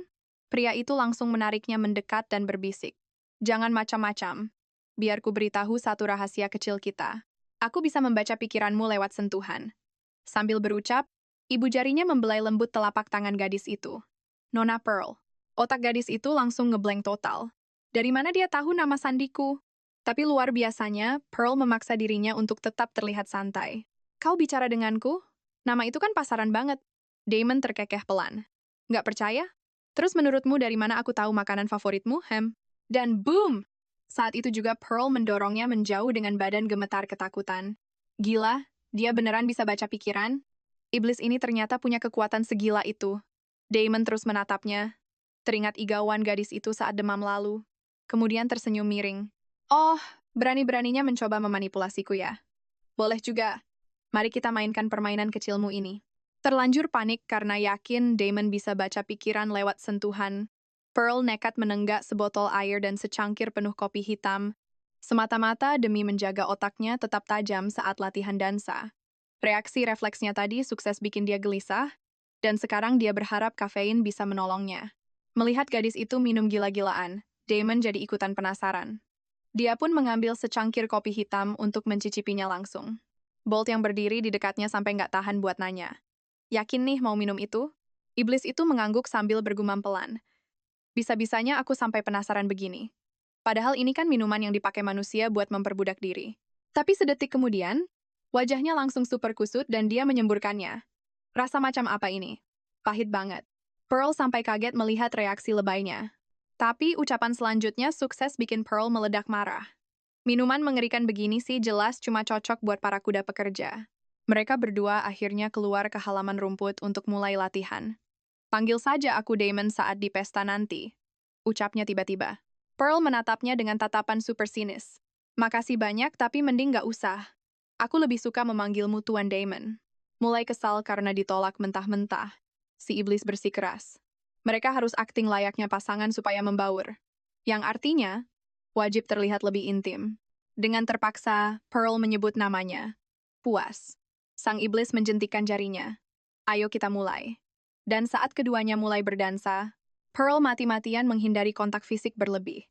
pria itu langsung menariknya mendekat dan berbisik. Jangan macam-macam. Biar ku beritahu satu rahasia kecil kita. Aku bisa membaca pikiranmu lewat sentuhan. Sambil berucap, ibu jarinya membelai lembut telapak tangan gadis itu. Nona Pearl. Otak gadis itu langsung ngeblank total. Dari mana dia tahu nama sandiku? Tapi luar biasanya, Pearl memaksa dirinya untuk tetap terlihat santai. Kau bicara denganku? Nama itu kan pasaran banget. Damon terkekeh pelan. Nggak percaya? Terus menurutmu dari mana aku tahu makanan favoritmu, Hem? Dan boom! Saat itu juga Pearl mendorongnya menjauh dengan badan gemetar ketakutan. Gila, dia beneran bisa baca pikiran? Iblis ini ternyata punya kekuatan segila itu. Damon terus menatapnya. Teringat igauan gadis itu saat demam lalu. Kemudian tersenyum miring. Oh, berani-beraninya mencoba memanipulasiku ya. Boleh juga. Mari kita mainkan permainan kecilmu ini. Terlanjur panik karena yakin Damon bisa baca pikiran lewat sentuhan. Pearl nekat menenggak sebotol air dan secangkir penuh kopi hitam, semata-mata demi menjaga otaknya tetap tajam saat latihan dansa. Reaksi refleksnya tadi sukses bikin dia gelisah, dan sekarang dia berharap kafein bisa menolongnya. Melihat gadis itu minum gila-gilaan, Damon jadi ikutan penasaran. Dia pun mengambil secangkir kopi hitam untuk mencicipinya langsung. Bolt yang berdiri di dekatnya sampai nggak tahan buat nanya. Yakin nih mau minum itu? Iblis itu mengangguk sambil bergumam pelan. Bisa-bisanya aku sampai penasaran begini. Padahal ini kan minuman yang dipakai manusia buat memperbudak diri. Tapi sedetik kemudian, wajahnya langsung super kusut dan dia menyemburkannya. Rasa macam apa ini? Pahit banget. Pearl sampai kaget melihat reaksi lebaynya. Tapi ucapan selanjutnya sukses bikin Pearl meledak marah. Minuman mengerikan begini sih jelas cuma cocok buat para kuda pekerja. Mereka berdua akhirnya keluar ke halaman rumput untuk mulai latihan. Panggil saja aku Damon saat di pesta nanti, ucapnya tiba-tiba. Pearl menatapnya dengan tatapan super sinis. Makasih banyak tapi mending gak usah. Aku lebih suka memanggilmu Tuan Damon. Mulai kesal karena ditolak mentah-mentah. Si iblis bersikeras. Mereka harus akting layaknya pasangan supaya membaur. Yang artinya, wajib terlihat lebih intim. Dengan terpaksa, Pearl menyebut namanya. Puas. Sang iblis menjentikan jarinya. Ayo kita mulai. Dan saat keduanya mulai berdansa, Pearl mati-matian menghindari kontak fisik berlebih.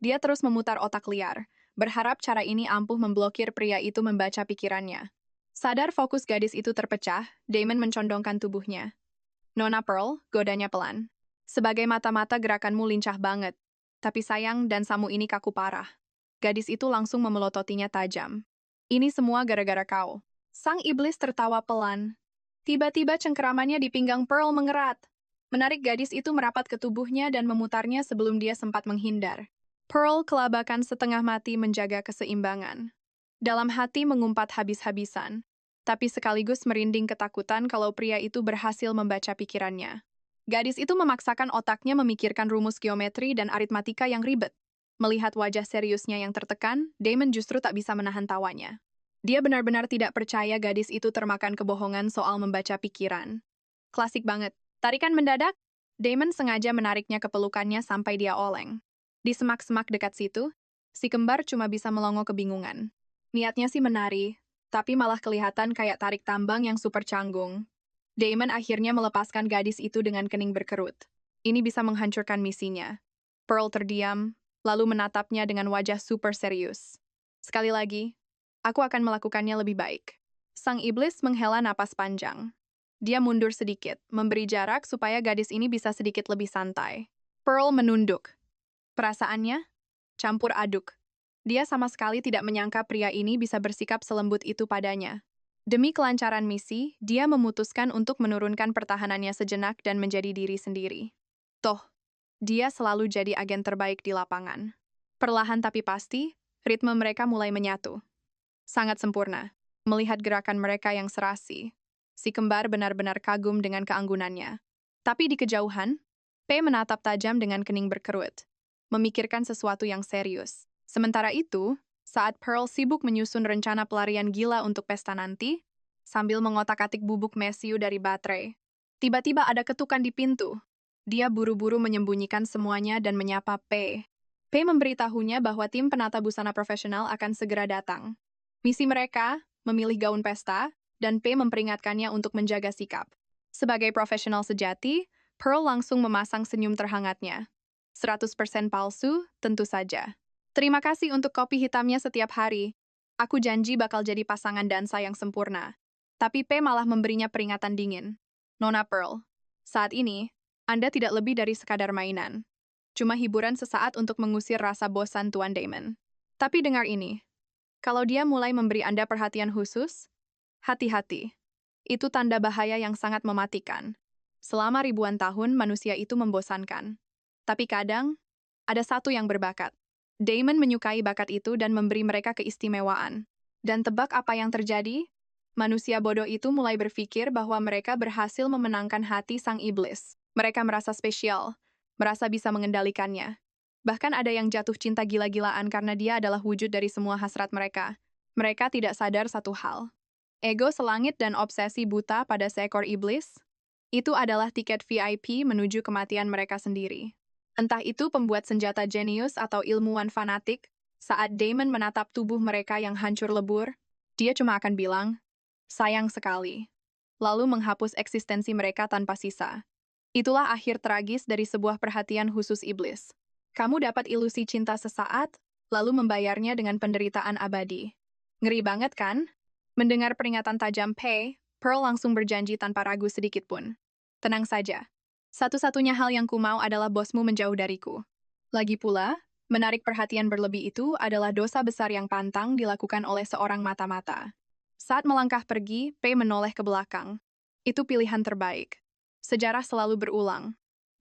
Dia terus memutar otak liar, berharap cara ini ampuh memblokir pria itu membaca pikirannya. Sadar fokus gadis itu terpecah, Damon mencondongkan tubuhnya. Nona Pearl, godanya pelan. Sebagai mata-mata gerakanmu lincah banget. Tapi sayang dan samu ini kaku parah. Gadis itu langsung memelototinya tajam. Ini semua gara-gara kau. Sang iblis tertawa pelan. Tiba-tiba cengkeramannya di pinggang Pearl mengerat. Menarik gadis itu merapat ke tubuhnya dan memutarnya sebelum dia sempat menghindar. Pearl kelabakan setengah mati menjaga keseimbangan. Dalam hati mengumpat habis-habisan. Tapi sekaligus merinding ketakutan kalau pria itu berhasil membaca pikirannya. Gadis itu memaksakan otaknya memikirkan rumus geometri dan aritmatika yang ribet. Melihat wajah seriusnya yang tertekan, Damon justru tak bisa menahan tawanya. Dia benar-benar tidak percaya gadis itu termakan kebohongan soal membaca pikiran. Klasik banget. Tarikan mendadak, Damon sengaja menariknya ke pelukannya sampai dia oleng. Di semak-semak dekat situ, si kembar cuma bisa melongo kebingungan. Niatnya sih menari, tapi malah kelihatan kayak tarik tambang yang super canggung. Damon akhirnya melepaskan gadis itu dengan kening berkerut. Ini bisa menghancurkan misinya. Pearl terdiam, lalu menatapnya dengan wajah super serius. Sekali lagi, aku akan melakukannya lebih baik. Sang iblis menghela napas panjang. Dia mundur sedikit, memberi jarak supaya gadis ini bisa sedikit lebih santai. Pearl menunduk. Perasaannya? Campur aduk. Dia sama sekali tidak menyangka pria ini bisa bersikap selembut itu padanya. Demi kelancaran misi, dia memutuskan untuk menurunkan pertahanannya sejenak dan menjadi diri sendiri. Toh, dia selalu jadi agen terbaik di lapangan. Perlahan tapi pasti, ritme mereka mulai menyatu. Sangat sempurna. Melihat gerakan mereka yang serasi, si kembar benar-benar kagum dengan keanggunannya. Tapi di kejauhan, P menatap tajam dengan kening berkerut, memikirkan sesuatu yang serius. Sementara itu, saat Pearl sibuk menyusun rencana pelarian gila untuk pesta nanti, sambil mengotak-atik bubuk mesiu dari baterai, tiba-tiba ada ketukan di pintu. Dia buru-buru menyembunyikan semuanya dan menyapa P. P memberitahunya bahwa tim penata busana profesional akan segera datang. Misi mereka, memilih gaun pesta, dan P memperingatkannya untuk menjaga sikap. Sebagai profesional sejati, Pearl langsung memasang senyum terhangatnya. 100% palsu, tentu saja. Terima kasih untuk kopi hitamnya setiap hari. Aku janji bakal jadi pasangan dansa yang sempurna. Tapi P malah memberinya peringatan dingin. Nona Pearl, saat ini, Anda tidak lebih dari sekadar mainan. Cuma hiburan sesaat untuk mengusir rasa bosan Tuan Damon. Tapi dengar ini, kalau dia mulai memberi Anda perhatian khusus, hati-hati. Itu tanda bahaya yang sangat mematikan. Selama ribuan tahun, manusia itu membosankan. Tapi kadang, ada satu yang berbakat. Damon menyukai bakat itu dan memberi mereka keistimewaan. Dan tebak apa yang terjadi? Manusia bodoh itu mulai berpikir bahwa mereka berhasil memenangkan hati sang iblis. Mereka merasa spesial, merasa bisa mengendalikannya. Bahkan ada yang jatuh cinta gila-gilaan karena dia adalah wujud dari semua hasrat mereka. Mereka tidak sadar satu hal. Ego selangit dan obsesi buta pada seekor iblis, itu adalah tiket VIP menuju kematian mereka sendiri. Entah itu pembuat senjata jenius atau ilmuwan fanatik, saat Damon menatap tubuh mereka yang hancur lebur, dia cuma akan bilang, sayang sekali. Lalu menghapus eksistensi mereka tanpa sisa. Itulah akhir tragis dari sebuah perhatian khusus iblis. Kamu dapat ilusi cinta sesaat, lalu membayarnya dengan penderitaan abadi. Ngeri banget kan? Mendengar peringatan tajam P, Pearl langsung berjanji tanpa ragu sedikit pun. Tenang saja. Satu-satunya hal yang kumau adalah bosmu menjauh dariku. Lagi pula, menarik perhatian berlebih itu adalah dosa besar yang pantang dilakukan oleh seorang mata-mata. Saat melangkah pergi, P menoleh ke belakang. Itu pilihan terbaik. Sejarah selalu berulang.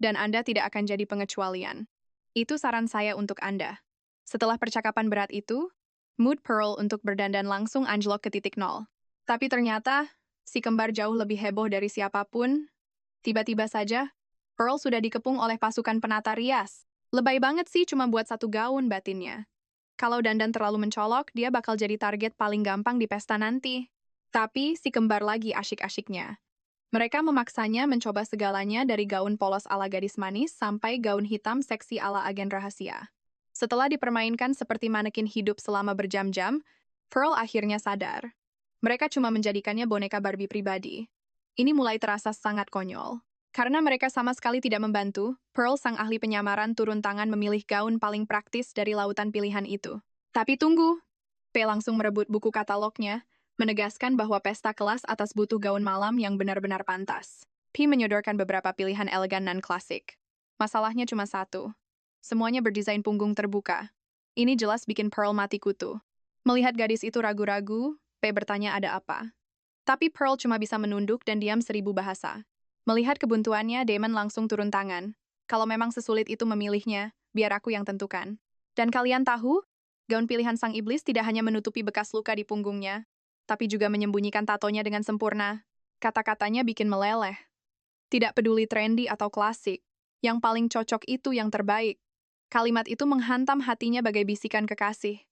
Dan Anda tidak akan jadi pengecualian. Itu saran saya untuk Anda. Setelah percakapan berat itu, mood Pearl untuk berdandan langsung anjlok ke titik nol. Tapi ternyata, si kembar jauh lebih heboh dari siapapun. Tiba-tiba saja, Pearl sudah dikepung oleh pasukan penata rias. Lebay banget sih cuma buat satu gaun batinnya. Kalau dandan terlalu mencolok, dia bakal jadi target paling gampang di pesta nanti. Tapi si kembar lagi asyik-asyiknya. Mereka memaksanya mencoba segalanya dari gaun polos ala gadis manis sampai gaun hitam seksi ala agen rahasia. Setelah dipermainkan seperti manekin hidup selama berjam-jam, Pearl akhirnya sadar. Mereka cuma menjadikannya boneka Barbie pribadi. Ini mulai terasa sangat konyol. Karena mereka sama sekali tidak membantu, Pearl sang ahli penyamaran turun tangan memilih gaun paling praktis dari lautan pilihan itu. Tapi tunggu, P langsung merebut buku katalognya, menegaskan bahwa pesta kelas atas butuh gaun malam yang benar-benar pantas. P menyodorkan beberapa pilihan elegan dan klasik. Masalahnya cuma satu. Semuanya berdesain punggung terbuka. Ini jelas bikin Pearl mati kutu. Melihat gadis itu ragu-ragu, P bertanya ada apa. Tapi Pearl cuma bisa menunduk dan diam 1000 bahasa. Melihat kebuntuannya, Damon langsung turun tangan. Kalau memang sesulit itu memilihnya, biar aku yang tentukan. Dan kalian tahu, gaun pilihan sang iblis tidak hanya menutupi bekas luka di punggungnya, tapi juga menyembunyikan tatonya dengan sempurna. Kata-katanya bikin meleleh. Tidak peduli trendy atau klasik, yang paling cocok itu yang terbaik. Kalimat itu menghantam hatinya bagai bisikan kekasih.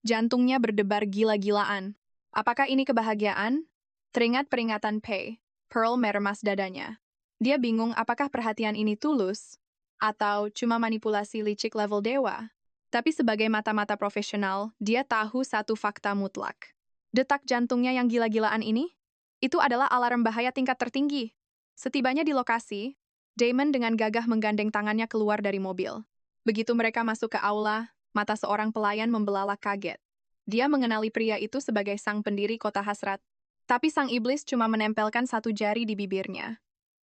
Jantungnya berdebar gila-gilaan. Apakah ini kebahagiaan? Teringat peringatan Pei. Pearl meremas dadanya. Dia bingung apakah perhatian ini tulus, atau cuma manipulasi licik level dewa. Tapi sebagai mata-mata profesional, dia tahu satu fakta mutlak. Detak jantungnya yang gila-gilaan ini, itu adalah alarm bahaya tingkat tertinggi. Setibanya di lokasi, Damon dengan gagah menggandeng tangannya keluar dari mobil. Begitu mereka masuk ke aula, mata seorang pelayan membelalak kaget. Dia mengenali pria itu sebagai sang pendiri kota hasrat. Tapi sang iblis cuma menempelkan satu jari di bibirnya.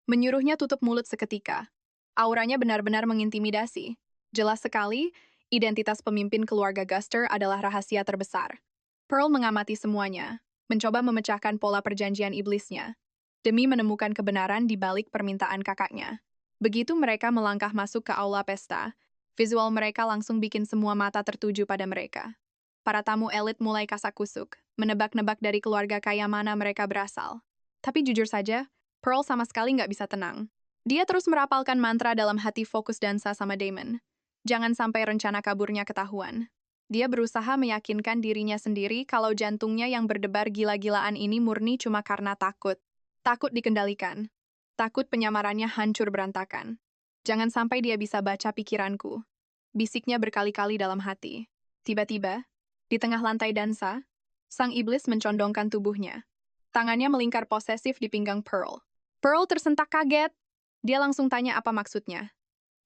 Menyuruhnya tutup mulut seketika. Auranya benar-benar mengintimidasi. Jelas sekali, identitas pemimpin keluarga Guster adalah rahasia terbesar. Pearl mengamati semuanya, mencoba memecahkan pola perjanjian iblisnya, demi menemukan kebenaran di balik permintaan kakaknya. Begitu mereka melangkah masuk ke aula pesta, visual mereka langsung bikin semua mata tertuju pada mereka. Para tamu elit mulai kasak-kusuk, menebak-nebak dari keluarga kaya mana mereka berasal. Tapi jujur saja, Pearl sama sekali nggak bisa tenang. Dia terus merapalkan mantra dalam hati fokus dansa sama Damon. Jangan sampai rencana kaburnya ketahuan. Dia berusaha meyakinkan dirinya sendiri kalau jantungnya yang berdebar gila-gilaan ini murni cuma karena takut. Takut dikendalikan. Takut penyamarannya hancur berantakan. Jangan sampai dia bisa baca pikiranku. Bisiknya berkali-kali dalam hati. Tiba-tiba, di tengah lantai dansa, sang iblis mencondongkan tubuhnya. Tangannya melingkar posesif di pinggang Pearl. Pearl tersentak kaget. Dia langsung tanya apa maksudnya.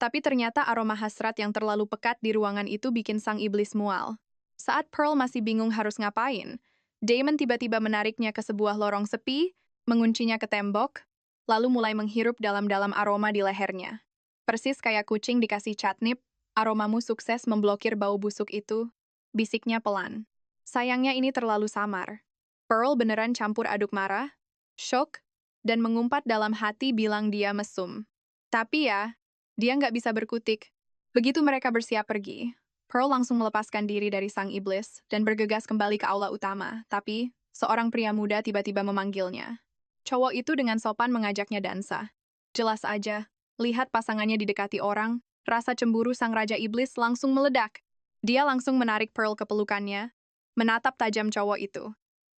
Tapi ternyata aroma hasrat yang terlalu pekat di ruangan itu bikin sang iblis mual. Saat Pearl masih bingung harus ngapain, Damon tiba-tiba menariknya ke sebuah lorong sepi, menguncinya ke tembok, lalu mulai menghirup dalam-dalam aroma di lehernya. Persis kayak kucing dikasih catnip, aromamu sukses memblokir bau busuk itu. Bisiknya pelan. Sayangnya ini terlalu samar. Pearl beneran campur aduk marah, shock, dan mengumpat dalam hati bilang dia mesum. Tapi ya, dia nggak bisa berkutik. Begitu mereka bersiap pergi, Pearl langsung melepaskan diri dari sang iblis dan bergegas kembali ke aula utama. Tapi, seorang pria muda tiba-tiba memanggilnya. Cowok itu dengan sopan mengajaknya dansa. Jelas aja, lihat pasangannya didekati orang, rasa cemburu sang raja iblis langsung meledak. Dia langsung menarik Pearl ke pelukannya, menatap tajam cowok itu.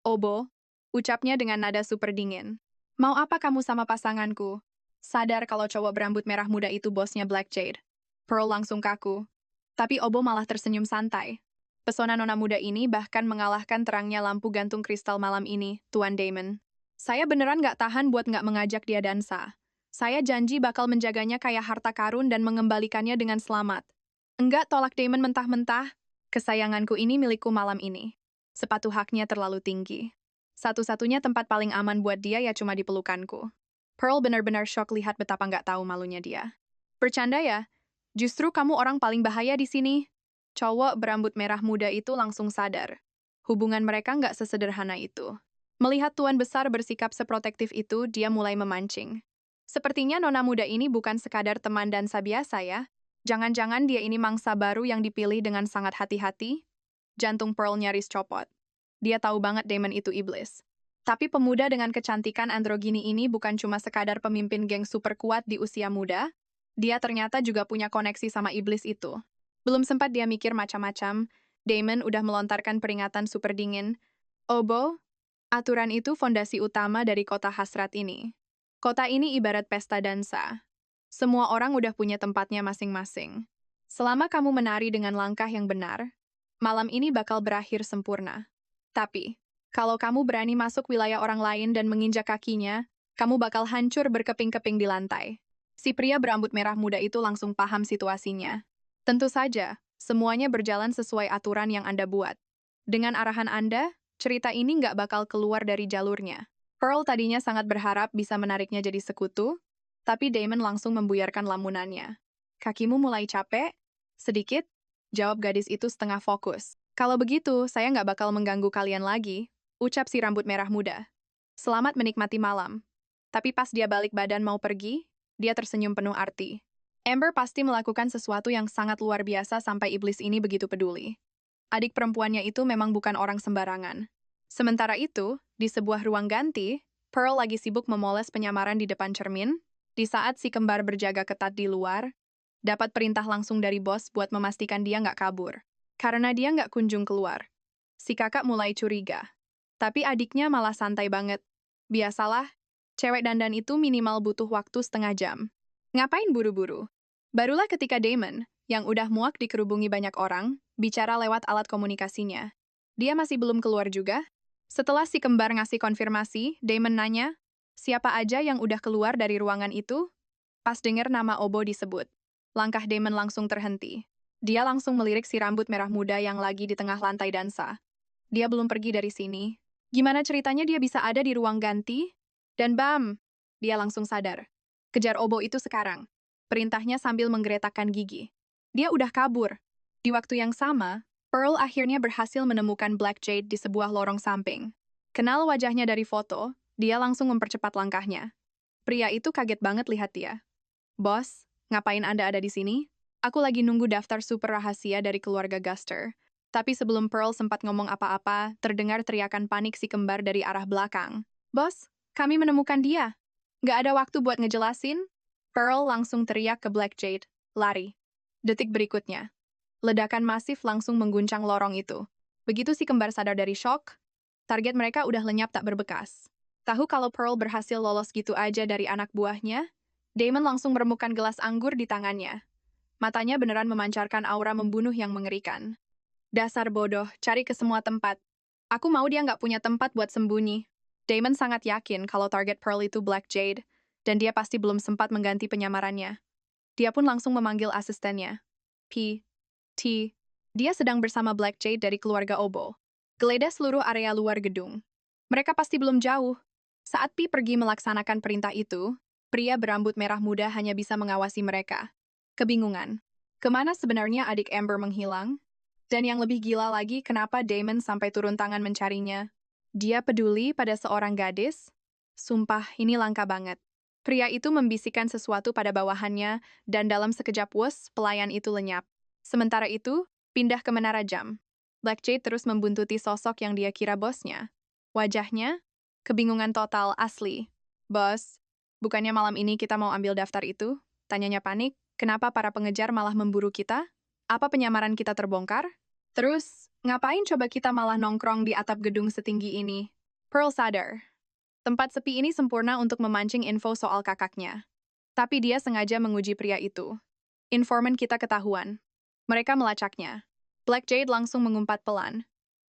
Obo, ucapnya dengan nada super dingin. Mau apa kamu sama pasanganku? Sadar kalau cowok berambut merah muda itu bosnya Black Jade. Pearl langsung kaku. Tapi Obo malah tersenyum santai. Pesona nona muda ini bahkan mengalahkan terangnya lampu gantung kristal malam ini, Tuan Damon. Saya beneran nggak tahan buat nggak mengajak dia dansa. Saya janji bakal menjaganya kayak harta karun dan mengembalikannya dengan selamat. Enggak, tolak Damon mentah-mentah. Kesayanganku ini milikku malam ini. Sepatu haknya terlalu tinggi. Satu-satunya tempat paling aman buat dia ya cuma di pelukanku. Pearl benar-benar shock lihat betapa nggak tahu malunya dia. Bercanda ya? Justru kamu orang paling bahaya di sini. Cowok berambut merah muda itu langsung sadar. Hubungan mereka nggak sesederhana itu. Melihat tuan besar bersikap seprotektif itu, dia mulai memancing. Sepertinya nona muda ini bukan sekadar teman dansa biasa ya. Jangan-jangan dia ini mangsa baru yang dipilih dengan sangat hati-hati? Jantung Pearl nyaris copot. Dia tahu banget Damon itu iblis. Tapi pemuda dengan kecantikan androgini ini bukan cuma sekadar pemimpin geng super kuat di usia muda, dia ternyata juga punya koneksi sama iblis itu. Belum sempat dia mikir macam-macam, Damon udah melontarkan peringatan super dingin. Obo, aturan itu fondasi utama dari kota hasrat ini. Kota ini ibarat pesta dansa. Semua orang udah punya tempatnya masing-masing. Selama kamu menari dengan langkah yang benar, malam ini bakal berakhir sempurna. Tapi, kalau kamu berani masuk wilayah orang lain dan menginjak kakinya, kamu bakal hancur berkeping-keping di lantai. Si pria berambut merah muda itu langsung paham situasinya. Tentu saja, semuanya berjalan sesuai aturan yang Anda buat. Dengan arahan Anda, cerita ini nggak bakal keluar dari jalurnya. Pearl tadinya sangat berharap bisa menariknya jadi sekutu, tapi Damon langsung membuyarkan lamunannya. Kakimu mulai capek? Sedikit? Jawab gadis itu setengah fokus. Kalau begitu, saya nggak bakal mengganggu kalian lagi, ucap si rambut merah muda. Selamat menikmati malam. Tapi pas dia balik badan mau pergi, dia tersenyum penuh arti. Amber pasti melakukan sesuatu yang sangat luar biasa sampai iblis ini begitu peduli. Adik perempuannya itu memang bukan orang sembarangan. Sementara itu, di sebuah ruang ganti, Pearl lagi sibuk memoles penyamaran di depan cermin, di saat si kembar berjaga ketat di luar, dapat perintah langsung dari bos buat memastikan dia nggak kabur. Karena dia nggak kunjung keluar. Si kakak mulai curiga. Tapi adiknya malah santai banget. Biasalah, cewek dandan itu minimal butuh waktu setengah jam. Ngapain buru-buru? Barulah ketika Damon, yang udah muak dikerubungi banyak orang, bicara lewat alat komunikasinya. Dia masih belum keluar juga. Setelah si kembar ngasih konfirmasi, Damon nanya, siapa aja yang udah keluar dari ruangan itu? Pas denger nama Obo disebut, langkah Damon langsung terhenti. Dia langsung melirik si rambut merah muda yang lagi di tengah lantai dansa. Dia belum pergi dari sini. Gimana ceritanya dia bisa ada di ruang ganti? Dan bam! Dia langsung sadar. Kejar Obo itu sekarang. Perintahnya sambil menggeretakkan gigi. Dia udah kabur. Di waktu yang sama, Pearl akhirnya berhasil menemukan Black Jade di sebuah lorong samping. Kenal wajahnya dari foto, dia langsung mempercepat langkahnya. Pria itu kaget banget lihat dia. Bos, ngapain Anda ada di sini? Aku lagi nunggu daftar super rahasia dari keluarga Guster. Tapi sebelum Pearl sempat ngomong apa-apa, terdengar teriakan panik si kembar dari arah belakang. Bos, kami menemukan dia. Nggak ada waktu buat ngejelasin. Pearl langsung teriak ke Black Jade. Lari. Detik berikutnya, ledakan masif langsung mengguncang lorong itu. Begitu si kembar sadar dari shock, target mereka udah lenyap tak berbekas. Tahu kalau Pearl berhasil lolos gitu aja dari anak buahnya? Damon langsung meremukkan gelas anggur di tangannya. Matanya beneran memancarkan aura membunuh yang mengerikan. Dasar bodoh, cari ke semua tempat. Aku mau dia nggak punya tempat buat sembunyi. Damon sangat yakin kalau target Pearl itu Black Jade, dan dia pasti belum sempat mengganti penyamarannya. Dia pun langsung memanggil asistennya. T. Dia sedang bersama Black Jade dari keluarga Obo. Geledah seluruh area luar gedung. Mereka pasti belum jauh. Saat P pergi melaksanakan perintah itu, pria berambut merah muda hanya bisa mengawasi mereka. Kebingungan. Kemana sebenarnya adik Amber menghilang? Dan yang lebih gila lagi, kenapa Damon sampai turun tangan mencarinya? Dia peduli pada seorang gadis? Sumpah, ini langka banget. Pria itu membisikkan sesuatu pada bawahannya, dan dalam sekejap wus, pelayan itu lenyap. Sementara itu, pindah ke menara jam. Black Jade terus membuntuti sosok yang dia kira bosnya. Wajahnya, kebingungan total asli. Bos, bukannya malam ini kita mau ambil daftar itu? Tanyanya panik, kenapa para pengejar malah memburu kita? Apa penyamaran kita terbongkar? Terus, ngapain coba kita malah nongkrong di atap gedung setinggi ini? Pearl sadar. Tempat sepi ini sempurna untuk memancing info soal kakaknya. Tapi dia sengaja menguji pria itu. Informan kita ketahuan. Mereka melacaknya. Black Jade langsung mengumpat pelan.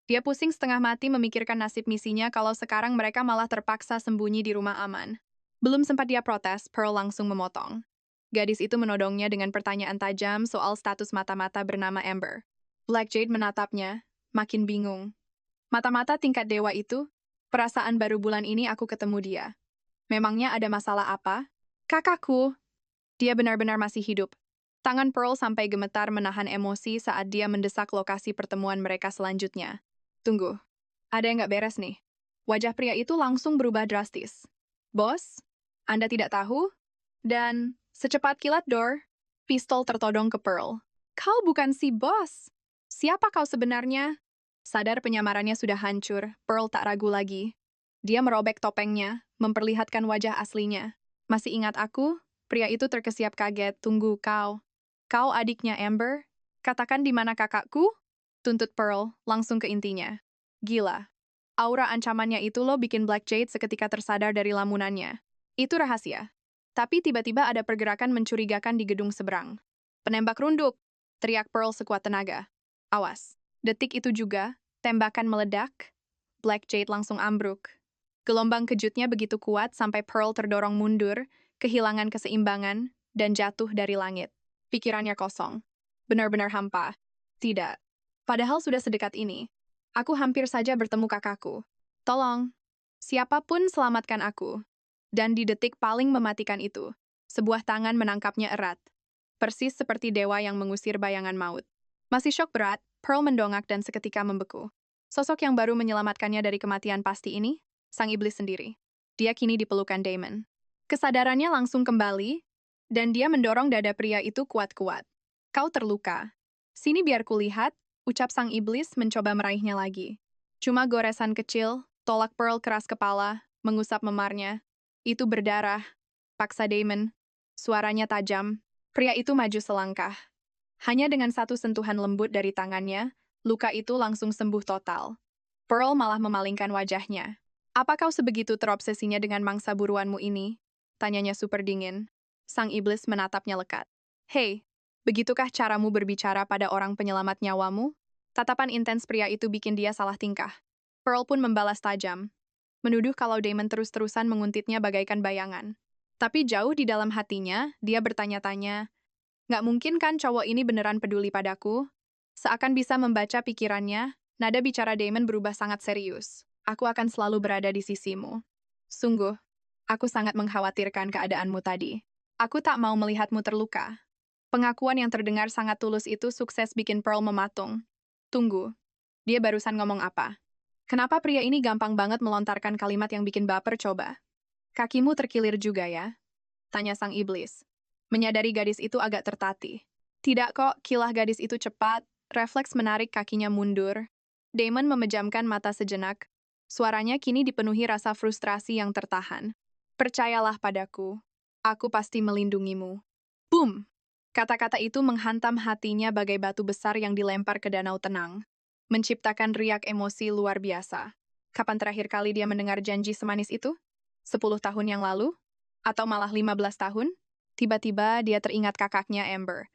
Dia pusing setengah mati memikirkan nasib misinya kalau sekarang mereka malah terpaksa sembunyi di rumah aman. Belum sempat dia protes, Pearl langsung memotong. Gadis itu menodongnya dengan pertanyaan tajam soal status mata-mata bernama Amber. Black Jade menatapnya, makin bingung. Mata-mata tingkat dewa itu, perasaan baru bulan ini aku ketemu dia. Memangnya ada masalah apa? Kakakku, dia benar-benar masih hidup. Tangan Pearl sampai gemetar menahan emosi saat dia mendesak lokasi pertemuan mereka selanjutnya. Tunggu, ada yang nggak beres nih. Wajah pria itu langsung berubah drastis. Bos, Anda tidak tahu? Dan, secepat kilat pistol tertodong ke Pearl. Kau bukan si bos. Siapa kau sebenarnya? Sadar penyamarannya sudah hancur, Pearl tak ragu lagi. Dia merobek topengnya, memperlihatkan wajah aslinya. Masih ingat aku? Pria itu terkesiap kaget. Tunggu, kau. Kau adiknya Amber? Katakan di mana kakakku? Tuntut Pearl, langsung ke intinya. Gila. Aura ancamannya itu lo bikin Black Jade seketika tersadar dari lamunannya. Itu rahasia. Tapi tiba-tiba ada pergerakan mencurigakan di gedung seberang. Penembak runduk, teriak Pearl sekuat tenaga. Awas. Detik itu juga, tembakan meledak, Black Jade langsung ambruk. Gelombang kejutnya begitu kuat sampai Pearl terdorong mundur, kehilangan keseimbangan, dan jatuh dari langit. Pikirannya kosong. Benar-benar hampa. Tidak. Padahal sudah sedekat ini. Aku hampir saja bertemu kakakku. Tolong. Siapapun selamatkan aku. Dan di detik paling mematikan itu, sebuah tangan menangkapnya erat. Persis seperti dewa yang mengusir bayangan maut. Masih syok berat, Pearl mendongak dan seketika membeku. Sosok yang baru menyelamatkannya dari kematian pasti ini, sang iblis sendiri. Dia kini di pelukan Damon. Kesadarannya langsung kembali, dan dia mendorong dada pria itu kuat-kuat. Kau terluka. Sini biar kulihat, ucap sang iblis mencoba meraihnya lagi. Cuma goresan kecil, tolak Pearl keras kepala, mengusap memarnya. Itu berdarah. Paksa Damon. Suaranya tajam. Pria itu maju selangkah. Hanya dengan satu sentuhan lembut dari tangannya, luka itu langsung sembuh total. Pearl malah memalingkan wajahnya. Apa kau sebegitu terobsesinya dengan mangsa buruanmu ini? Tanyanya super dingin. Sang iblis menatapnya lekat. Hei, begitukah caramu berbicara pada orang penyelamat nyawamu? Tatapan intens pria itu bikin dia salah tingkah. Pearl pun membalas tajam. Menuduh kalau Damon terus-terusan menguntitnya bagaikan bayangan. Tapi jauh di dalam hatinya, dia bertanya-tanya, nggak mungkin kan cowok ini beneran peduli padaku? Seakan bisa membaca pikirannya, nada bicara Damon berubah sangat serius. Aku akan selalu berada di sisimu. Sungguh, aku sangat mengkhawatirkan keadaanmu tadi. Aku tak mau melihatmu terluka. Pengakuan yang terdengar sangat tulus itu sukses bikin Pearl mematung. Tunggu, dia barusan ngomong apa? Kenapa pria ini gampang banget melontarkan kalimat yang bikin baper coba? Kakimu terkilir juga ya? Tanya sang iblis. Menyadari gadis itu agak tertatih. Tidak kok, kilah gadis itu cepat, refleks menarik kakinya mundur. Damon memejamkan mata sejenak. Suaranya kini dipenuhi rasa frustrasi yang tertahan. Percayalah padaku, aku pasti melindungimu. Boom! Kata-kata itu menghantam hatinya bagai batu besar yang dilempar ke danau tenang, menciptakan riak emosi luar biasa. Kapan terakhir kali dia mendengar janji semanis itu? 10 tahun yang lalu? Atau malah 15 tahun? Tiba-tiba dia teringat kakaknya Amber.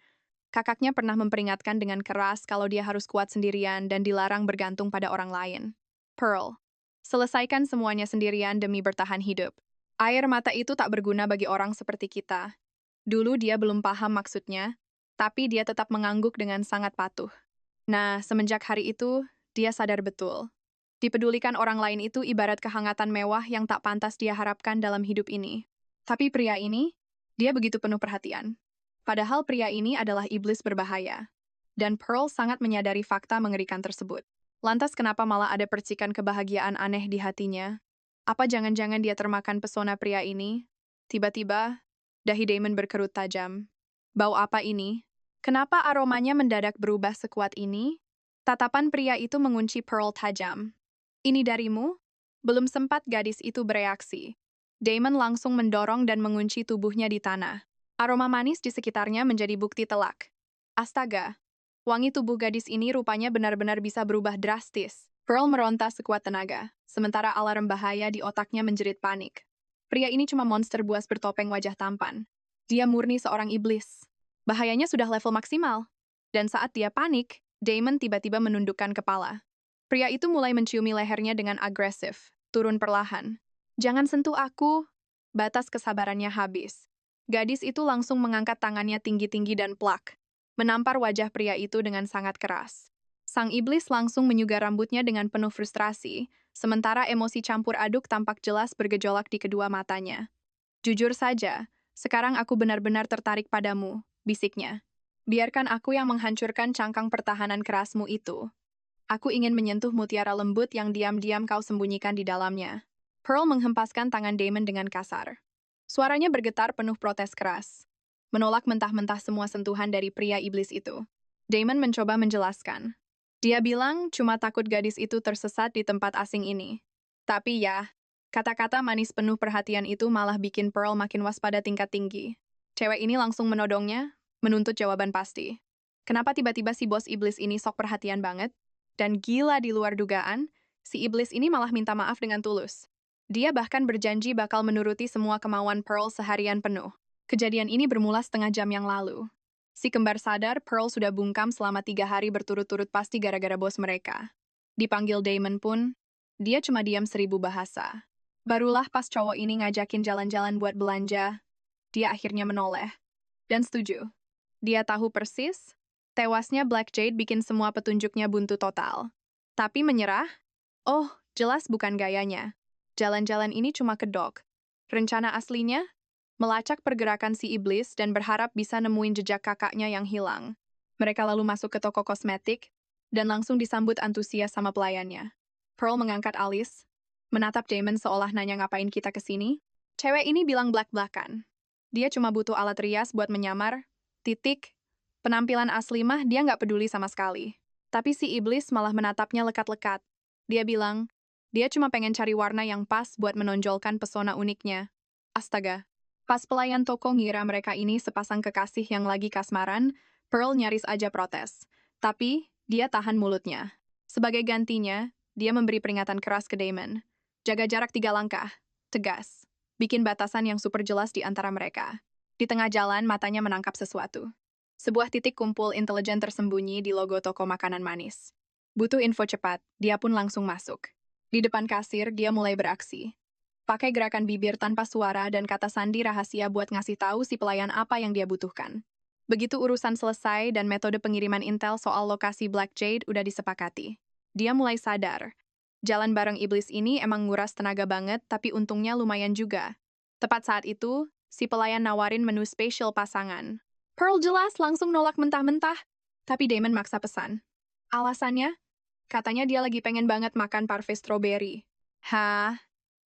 Kakaknya pernah memperingatkan dengan keras kalau dia harus kuat sendirian dan dilarang bergantung pada orang lain. Pearl, selesaikan semuanya sendirian demi bertahan hidup. Air mata itu tak berguna bagi orang seperti kita. Dulu dia belum paham maksudnya, tapi dia tetap mengangguk dengan sangat patuh. Nah, semenjak hari itu, dia sadar betul. Dipedulikan orang lain itu ibarat kehangatan mewah yang tak pantas dia harapkan dalam hidup ini. Tapi pria ini, dia begitu penuh perhatian. Padahal pria ini adalah iblis berbahaya. Dan Pearl sangat menyadari fakta mengerikan tersebut. Lantas kenapa malah ada percikan kebahagiaan aneh di hatinya? Apa jangan-jangan dia termakan pesona pria ini? Tiba-tiba, dahi Damon berkerut tajam. Bau apa ini? Kenapa aromanya mendadak berubah sekuat ini? Tatapan pria itu mengunci Pearl tajam. Ini darimu? Belum sempat gadis itu bereaksi. Damon langsung mendorong dan mengunci tubuhnya di tanah. Aroma manis di sekitarnya menjadi bukti telak. Astaga, wangi tubuh gadis ini rupanya benar-benar bisa berubah drastis. Pearl meronta sekuat tenaga, sementara alarm bahaya di otaknya menjerit panik. Pria ini cuma monster buas bertopeng wajah tampan. Dia murni seorang iblis. Bahayanya sudah level maksimal. Dan saat dia panik, Damon tiba-tiba menundukkan kepala. Pria itu mulai menciumi lehernya dengan agresif, turun perlahan. Jangan sentuh aku. Batas kesabarannya habis. Gadis itu langsung mengangkat tangannya tinggi-tinggi dan plak, menampar wajah pria itu dengan sangat keras. Sang iblis langsung menyugar rambutnya dengan penuh frustrasi, sementara emosi campur aduk tampak jelas bergejolak di kedua matanya. Jujur saja, sekarang aku benar-benar tertarik padamu, bisiknya. Biarkan aku yang menghancurkan cangkang pertahanan kerasmu itu. Aku ingin menyentuh mutiara lembut yang diam-diam kau sembunyikan di dalamnya. Pearl menghempaskan tangan Damon dengan kasar. Suaranya bergetar penuh protes keras. Menolak mentah-mentah semua sentuhan dari pria iblis itu. Damon mencoba menjelaskan. Dia bilang cuma takut gadis itu tersesat di tempat asing ini. Tapi ya, kata-kata manis penuh perhatian itu malah bikin Pearl makin waspada tingkat tinggi. Cewek ini langsung menodongnya, menuntut jawaban pasti. Kenapa tiba-tiba si bos iblis ini sok perhatian banget? Dan gila di luar dugaan, si iblis ini malah minta maaf dengan tulus. Dia bahkan berjanji bakal menuruti semua kemauan Pearl seharian penuh. Kejadian ini bermula setengah jam yang lalu. Si kembar sadar Pearl sudah bungkam selama 3 hari berturut-turut pasti gara-gara bos mereka. Dipanggil Damon pun, dia cuma diam 1000 bahasa. Barulah pas cowok ini ngajakin jalan-jalan buat belanja, dia akhirnya menoleh. Dan setuju. Dia tahu persis, tewasnya Black Jade bikin semua petunjuknya buntu total. Tapi menyerah? Oh, jelas bukan gayanya. Jalan-jalan ini cuma kedok. Rencana aslinya? Melacak pergerakan si iblis dan berharap bisa nemuin jejak kakaknya yang hilang. Mereka lalu masuk ke toko kosmetik dan langsung disambut antusias sama pelayannya. Pearl mengangkat alis, menatap Damon seolah nanya ngapain kita kesini. Cewek ini bilang blak-blakan. Dia cuma butuh alat rias buat menyamar, titik. Penampilan asli mah dia nggak peduli sama sekali. Tapi si iblis malah menatapnya lekat-lekat. Dia bilang, dia cuma pengen cari warna yang pas buat menonjolkan pesona uniknya. Astaga. Pas pelayan toko ngira mereka ini sepasang kekasih yang lagi kasmaran, Pearl nyaris aja protes. Tapi, dia tahan mulutnya. Sebagai gantinya, dia memberi peringatan keras ke Damon. Jaga jarak 3 langkah. Tegas. Bikin batasan yang super jelas di antara mereka. Di tengah jalan, matanya menangkap sesuatu. Sebuah titik kumpul intelijen tersembunyi di logo toko makanan manis. Butuh info cepat, dia pun langsung masuk. Di depan kasir, dia mulai beraksi. Pakai gerakan bibir tanpa suara dan kata sandi rahasia buat ngasih tahu si pelayan apa yang dia butuhkan. Begitu urusan selesai dan metode pengiriman intel soal lokasi Black Jade udah disepakati. Dia mulai sadar. Jalan bareng iblis ini emang nguras tenaga banget, tapi untungnya lumayan juga. Tepat saat itu, si pelayan nawarin menu spesial pasangan. Pearl jelas langsung nolak mentah-mentah, tapi Damon maksa pesan. Alasannya? Katanya dia lagi pengen banget makan parfait strawberry. Hah?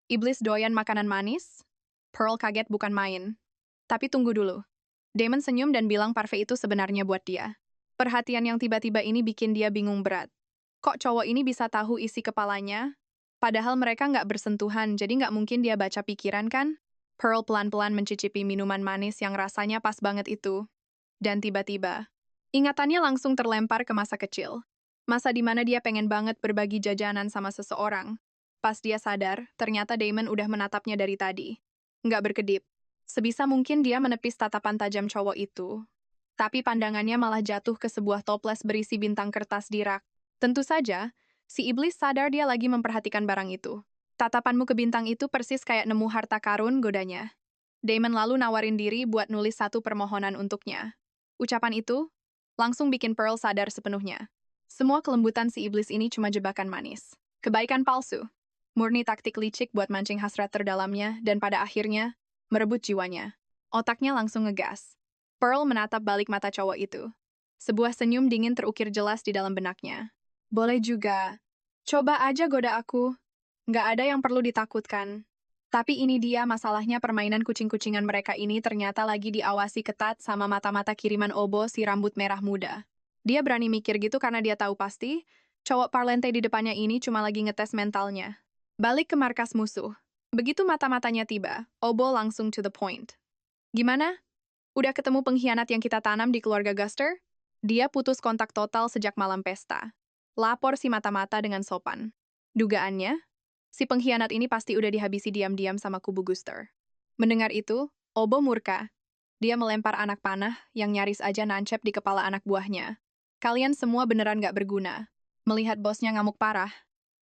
Iblis doyan makanan manis? Pearl kaget bukan main. Tapi tunggu dulu. Damon senyum dan bilang parfait itu sebenarnya buat dia. Perhatian yang tiba-tiba ini bikin dia bingung berat. Kok cowok ini bisa tahu isi kepalanya? Padahal mereka nggak bersentuhan, jadi nggak mungkin dia baca pikiran kan? Pearl pelan-pelan mencicipi minuman manis yang rasanya pas banget itu. Dan tiba-tiba, ingatannya langsung terlempar ke masa kecil. Masa di mana dia pengen banget berbagi jajanan sama seseorang. Pas dia sadar, ternyata Damon udah menatapnya dari tadi. Nggak berkedip. Sebisa mungkin dia menepis tatapan tajam cowok itu. Tapi pandangannya malah jatuh ke sebuah toples berisi bintang kertas di rak. Tentu saja, si iblis sadar dia lagi memperhatikan barang itu. Tatapanmu ke bintang itu persis kayak nemu harta karun, godanya. Damon lalu nawarin diri buat nulis satu permohonan untuknya. Ucapan itu langsung bikin Pearl sadar sepenuhnya. Semua kelembutan si iblis ini cuma jebakan manis. Kebaikan palsu. Murni taktik licik buat mancing hasrat terdalamnya dan pada akhirnya merebut jiwanya. Otaknya langsung ngegas. Pearl menatap balik mata cowok itu. Sebuah senyum dingin terukir jelas di dalam benaknya. Boleh juga. Coba aja goda aku. Nggak ada yang perlu ditakutkan. Tapi ini dia masalahnya permainan kucing-kucingan mereka ini ternyata lagi diawasi ketat sama mata-mata kiriman Obo si rambut merah muda. Dia berani mikir gitu karena dia tahu pasti, cowok parlente di depannya ini cuma lagi ngetes mentalnya. Balik ke markas musuh. Begitu mata-matanya tiba, Obo langsung to the point. Gimana? Udah ketemu pengkhianat yang kita tanam di keluarga Guster? Dia putus kontak total sejak malam pesta. Lapor si mata-mata dengan sopan. Dugaannya, si pengkhianat ini pasti udah dihabisi diam-diam sama kubu Guster. Mendengar itu, Obo murka. Dia melempar anak panah yang nyaris aja nancep di kepala anak buahnya. Kalian semua beneran gak berguna. Melihat bosnya ngamuk parah,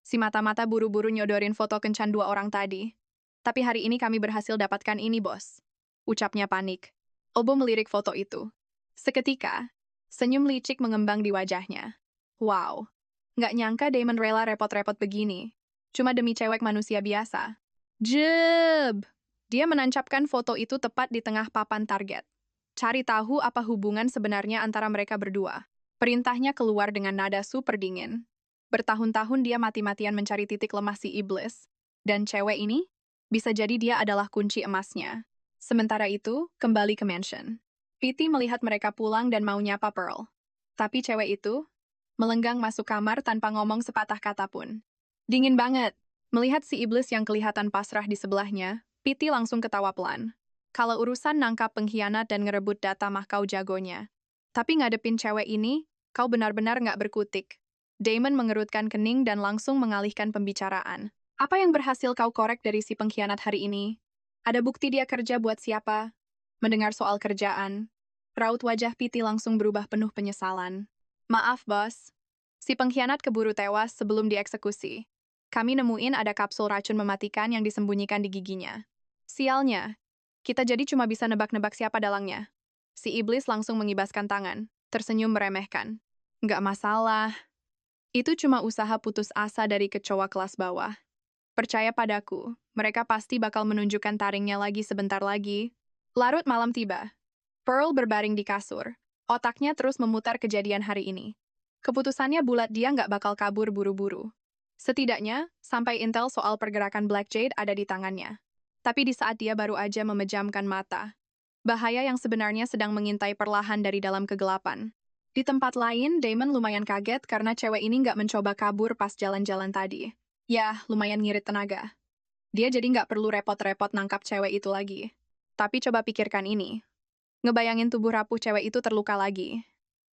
si mata-mata buru-buru nyodorin foto kencan 2 orang tadi. Tapi hari ini kami berhasil dapatkan ini, bos. Ucapnya panik. Obo melirik foto itu. Seketika, senyum licik mengembang di wajahnya. Wow, nggak nyangka Damon rela repot-repot begini. Cuma demi cewek manusia biasa. Jeb! Dia menancapkan foto itu tepat di tengah papan target. Cari tahu apa hubungan sebenarnya antara mereka berdua. Perintahnya keluar dengan nada super dingin. Bertahun-tahun dia mati-matian mencari titik lemah si iblis. Dan cewek ini, bisa jadi dia adalah kunci emasnya. Sementara itu, kembali ke mansion. Pitty melihat mereka pulang dan mau nyapa Pearl. Tapi cewek itu melenggang masuk kamar tanpa ngomong sepatah kata pun. Dingin banget. Melihat si iblis yang kelihatan pasrah di sebelahnya, Pitty langsung ketawa pelan. Kalau urusan nangkap pengkhianat dan ngerebut data mah kau jagonya. Tapi ngadepin cewek ini, kau benar-benar nggak berkutik. Damon mengerutkan kening dan langsung mengalihkan pembicaraan. Apa yang berhasil kau korek dari si pengkhianat hari ini? Ada bukti dia kerja buat siapa? Mendengar soal kerjaan, raut wajah Pitty langsung berubah penuh penyesalan. Maaf, bos. Si pengkhianat keburu tewas sebelum dieksekusi. Kami nemuin ada kapsul racun mematikan yang disembunyikan di giginya. Sialnya, kita jadi cuma bisa nebak-nebak siapa dalangnya. Si iblis langsung mengibaskan tangan, tersenyum meremehkan. Nggak masalah. Itu cuma usaha putus asa dari kecoa kelas bawah. Percaya padaku, mereka pasti bakal menunjukkan taringnya lagi sebentar lagi. Larut malam tiba. Pearl berbaring di kasur. Otaknya terus memutar kejadian hari ini. Keputusannya bulat dia nggak bakal kabur buru-buru. Setidaknya, sampai intel soal pergerakan Black Jade ada di tangannya. Tapi di saat dia baru aja memejamkan mata, bahaya yang sebenarnya sedang mengintai perlahan dari dalam kegelapan. Di tempat lain, Damon lumayan kaget karena cewek ini nggak mencoba kabur pas jalan-jalan tadi. Ya, lumayan ngirit tenaga. Dia jadi nggak perlu repot-repot nangkap cewek itu lagi. Tapi coba pikirkan ini. Ngebayangin tubuh rapuh cewek itu terluka lagi.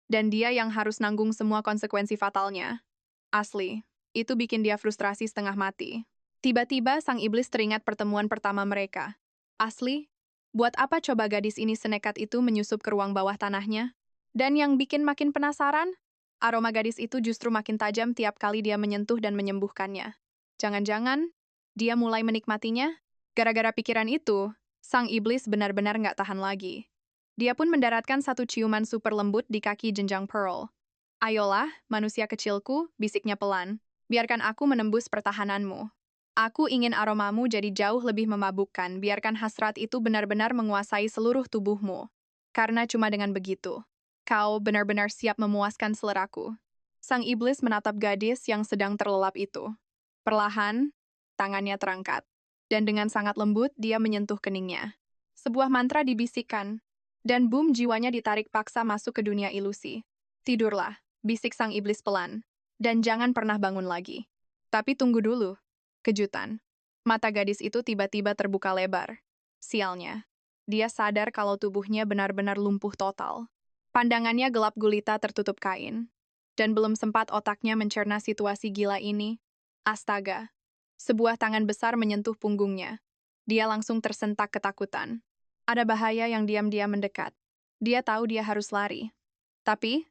Dan dia yang harus nanggung semua konsekuensi fatalnya. Asli, itu bikin dia frustrasi setengah mati. Tiba-tiba sang iblis teringat pertemuan pertama mereka. Asli, buat apa coba gadis ini senekat itu menyusup ke ruang bawah tanahnya? Dan yang bikin makin penasaran, aroma gadis itu justru makin tajam tiap kali dia menyentuh dan menyembuhkannya. Jangan-jangan, dia mulai menikmatinya? Gara-gara pikiran itu, sang iblis benar-benar nggak tahan lagi. Dia pun mendaratkan satu ciuman super lembut di kaki jenjang Pearl. Ayolah, manusia kecilku, bisiknya pelan. Biarkan aku menembus pertahananmu. Aku ingin aromamu jadi jauh lebih memabukkan, biarkan hasrat itu benar-benar menguasai seluruh tubuhmu. Karena cuma dengan begitu, kau benar-benar siap memuaskan seleraku. Sang iblis menatap gadis yang sedang terlelap itu. Perlahan, tangannya terangkat. Dan dengan sangat lembut, dia menyentuh keningnya. Sebuah mantra dibisikkan, dan boom jiwanya ditarik paksa masuk ke dunia ilusi. Tidurlah, bisik sang iblis pelan. Dan jangan pernah bangun lagi. Tapi tunggu dulu. Kejutan. Mata gadis itu tiba-tiba terbuka lebar. Sialnya. Dia sadar kalau tubuhnya benar-benar lumpuh total. Pandangannya gelap gulita tertutup kain. Dan belum sempat otaknya mencerna situasi gila ini. Astaga. Sebuah tangan besar menyentuh punggungnya. Dia langsung tersentak ketakutan. Ada bahaya yang diam-diam mendekat. Dia tahu dia harus lari. Tapi,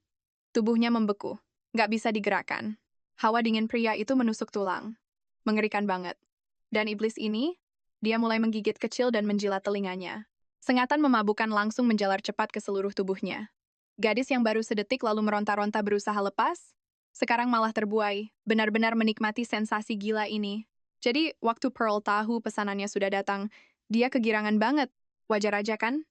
tubuhnya membeku. Nggak bisa digerakkan. Hawa dingin pria itu menusuk tulang. Mengerikan banget. Dan iblis ini, dia mulai menggigit kecil dan menjilat telinganya. Sengatan memabukkan langsung menjalar cepat ke seluruh tubuhnya. Gadis yang baru sedetik lalu meronta-ronta berusaha lepas, sekarang malah terbuai, benar-benar menikmati sensasi gila ini. Jadi, waktu Pearl tahu pesanannya sudah datang, dia kegirangan banget. Wajar aja kan?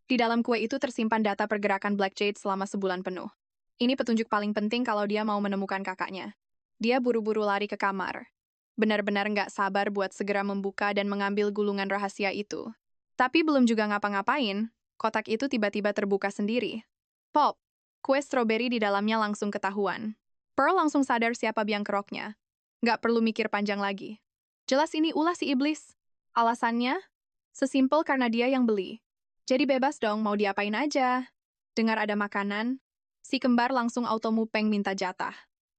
Di dalam kue itu tersimpan data pergerakan Black Jade selama sebulan penuh. Ini petunjuk paling penting kalau dia mau menemukan kakaknya. Dia buru-buru lari ke kamar. Benar-benar nggak sabar buat segera membuka dan mengambil gulungan rahasia itu. Tapi belum juga ngapa-ngapain, kotak itu tiba-tiba terbuka sendiri. Pop, kue stroberi di dalamnya langsung ketahuan. Pearl langsung sadar siapa biang keroknya. Nggak perlu mikir panjang lagi. Jelas ini ulah si iblis. Alasannya? Sesimpel karena dia yang beli. Jadi bebas dong, mau diapain aja. Dengar ada makanan, si kembar langsung auto-mupeng minta jatah.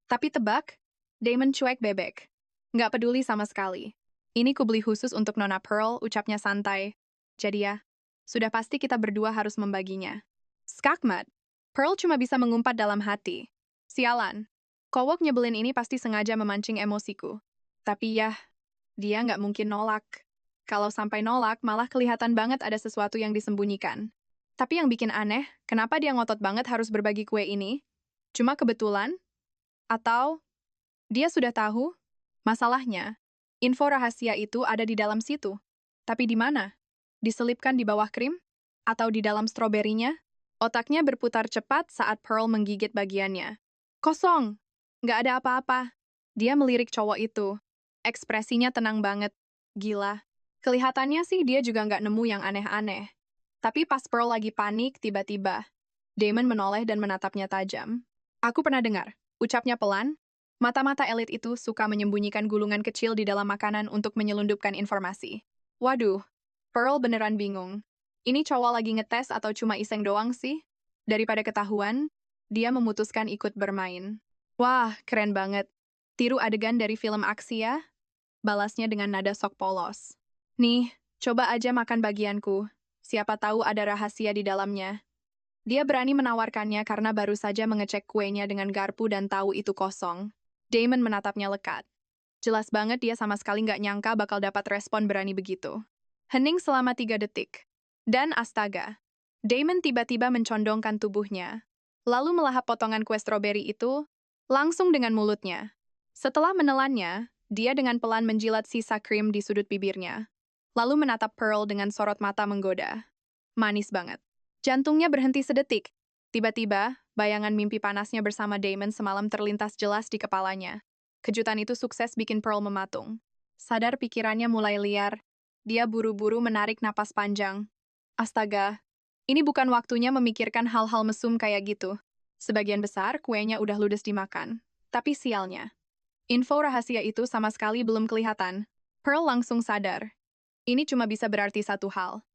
Tapi tebak, Damon cuek bebek. Nggak peduli sama sekali. Ini kubeli khusus untuk Nona Pearl, ucapnya santai. Jadi ya, sudah pasti kita berdua harus membaginya. Skakmat, Pearl cuma bisa mengumpat dalam hati. Sialan, kowok nyebelin ini pasti sengaja memancing emosiku. Tapi ya, dia nggak mungkin nolak. Kalau sampai nolak, malah kelihatan banget ada sesuatu yang disembunyikan. Tapi yang bikin aneh, kenapa dia ngotot banget harus berbagi kue ini? Cuma kebetulan? Atau dia sudah tahu? Masalahnya, info rahasia itu ada di dalam situ. Tapi di mana? Diselipkan di bawah krim? Atau di dalam stroberinya? Otaknya berputar cepat saat Pearl menggigit bagiannya. Kosong! Nggak ada apa-apa. Dia melirik cowok itu. Ekspresinya tenang banget. Gila. Kelihatannya sih dia juga nggak nemu yang aneh-aneh. Tapi pas Pearl lagi panik, tiba-tiba Damon menoleh dan menatapnya tajam. Aku pernah dengar, ucapnya pelan, mata-mata elit itu suka menyembunyikan gulungan kecil di dalam makanan untuk menyelundupkan informasi. Waduh, Pearl beneran bingung. Ini cowok lagi ngetes atau cuma iseng doang sih? Daripada ketahuan, dia memutuskan ikut bermain. Wah, keren banget. Tiru adegan dari film aksi ya? Balasnya dengan nada sok polos. Nih, coba aja makan bagianku. Siapa tahu ada rahasia di dalamnya. Dia berani menawarkannya karena baru saja mengecek kuenya dengan garpu dan tahu itu kosong. Damon menatapnya lekat. Jelas banget dia sama sekali nggak nyangka bakal dapat respon berani begitu. Hening selama 3 detik. Dan astaga, Damon tiba-tiba mencondongkan tubuhnya. Lalu melahap potongan kue stroberi itu, langsung dengan mulutnya. Setelah menelannya, dia dengan pelan menjilat sisa krim di sudut bibirnya. Lalu menatap Pearl dengan sorot mata menggoda. Manis banget. Jantungnya berhenti sedetik. Tiba-tiba, bayangan mimpi panasnya bersama Damon semalam terlintas jelas di kepalanya. Kejutan itu sukses bikin Pearl mematung. Sadar pikirannya mulai liar, dia buru-buru menarik napas panjang. Astaga, ini bukan waktunya memikirkan hal-hal mesum kayak gitu. Sebagian besar kuenya udah ludes dimakan. Tapi sialnya, info rahasia itu sama sekali belum kelihatan. Pearl langsung sadar. Ini cuma bisa berarti satu hal.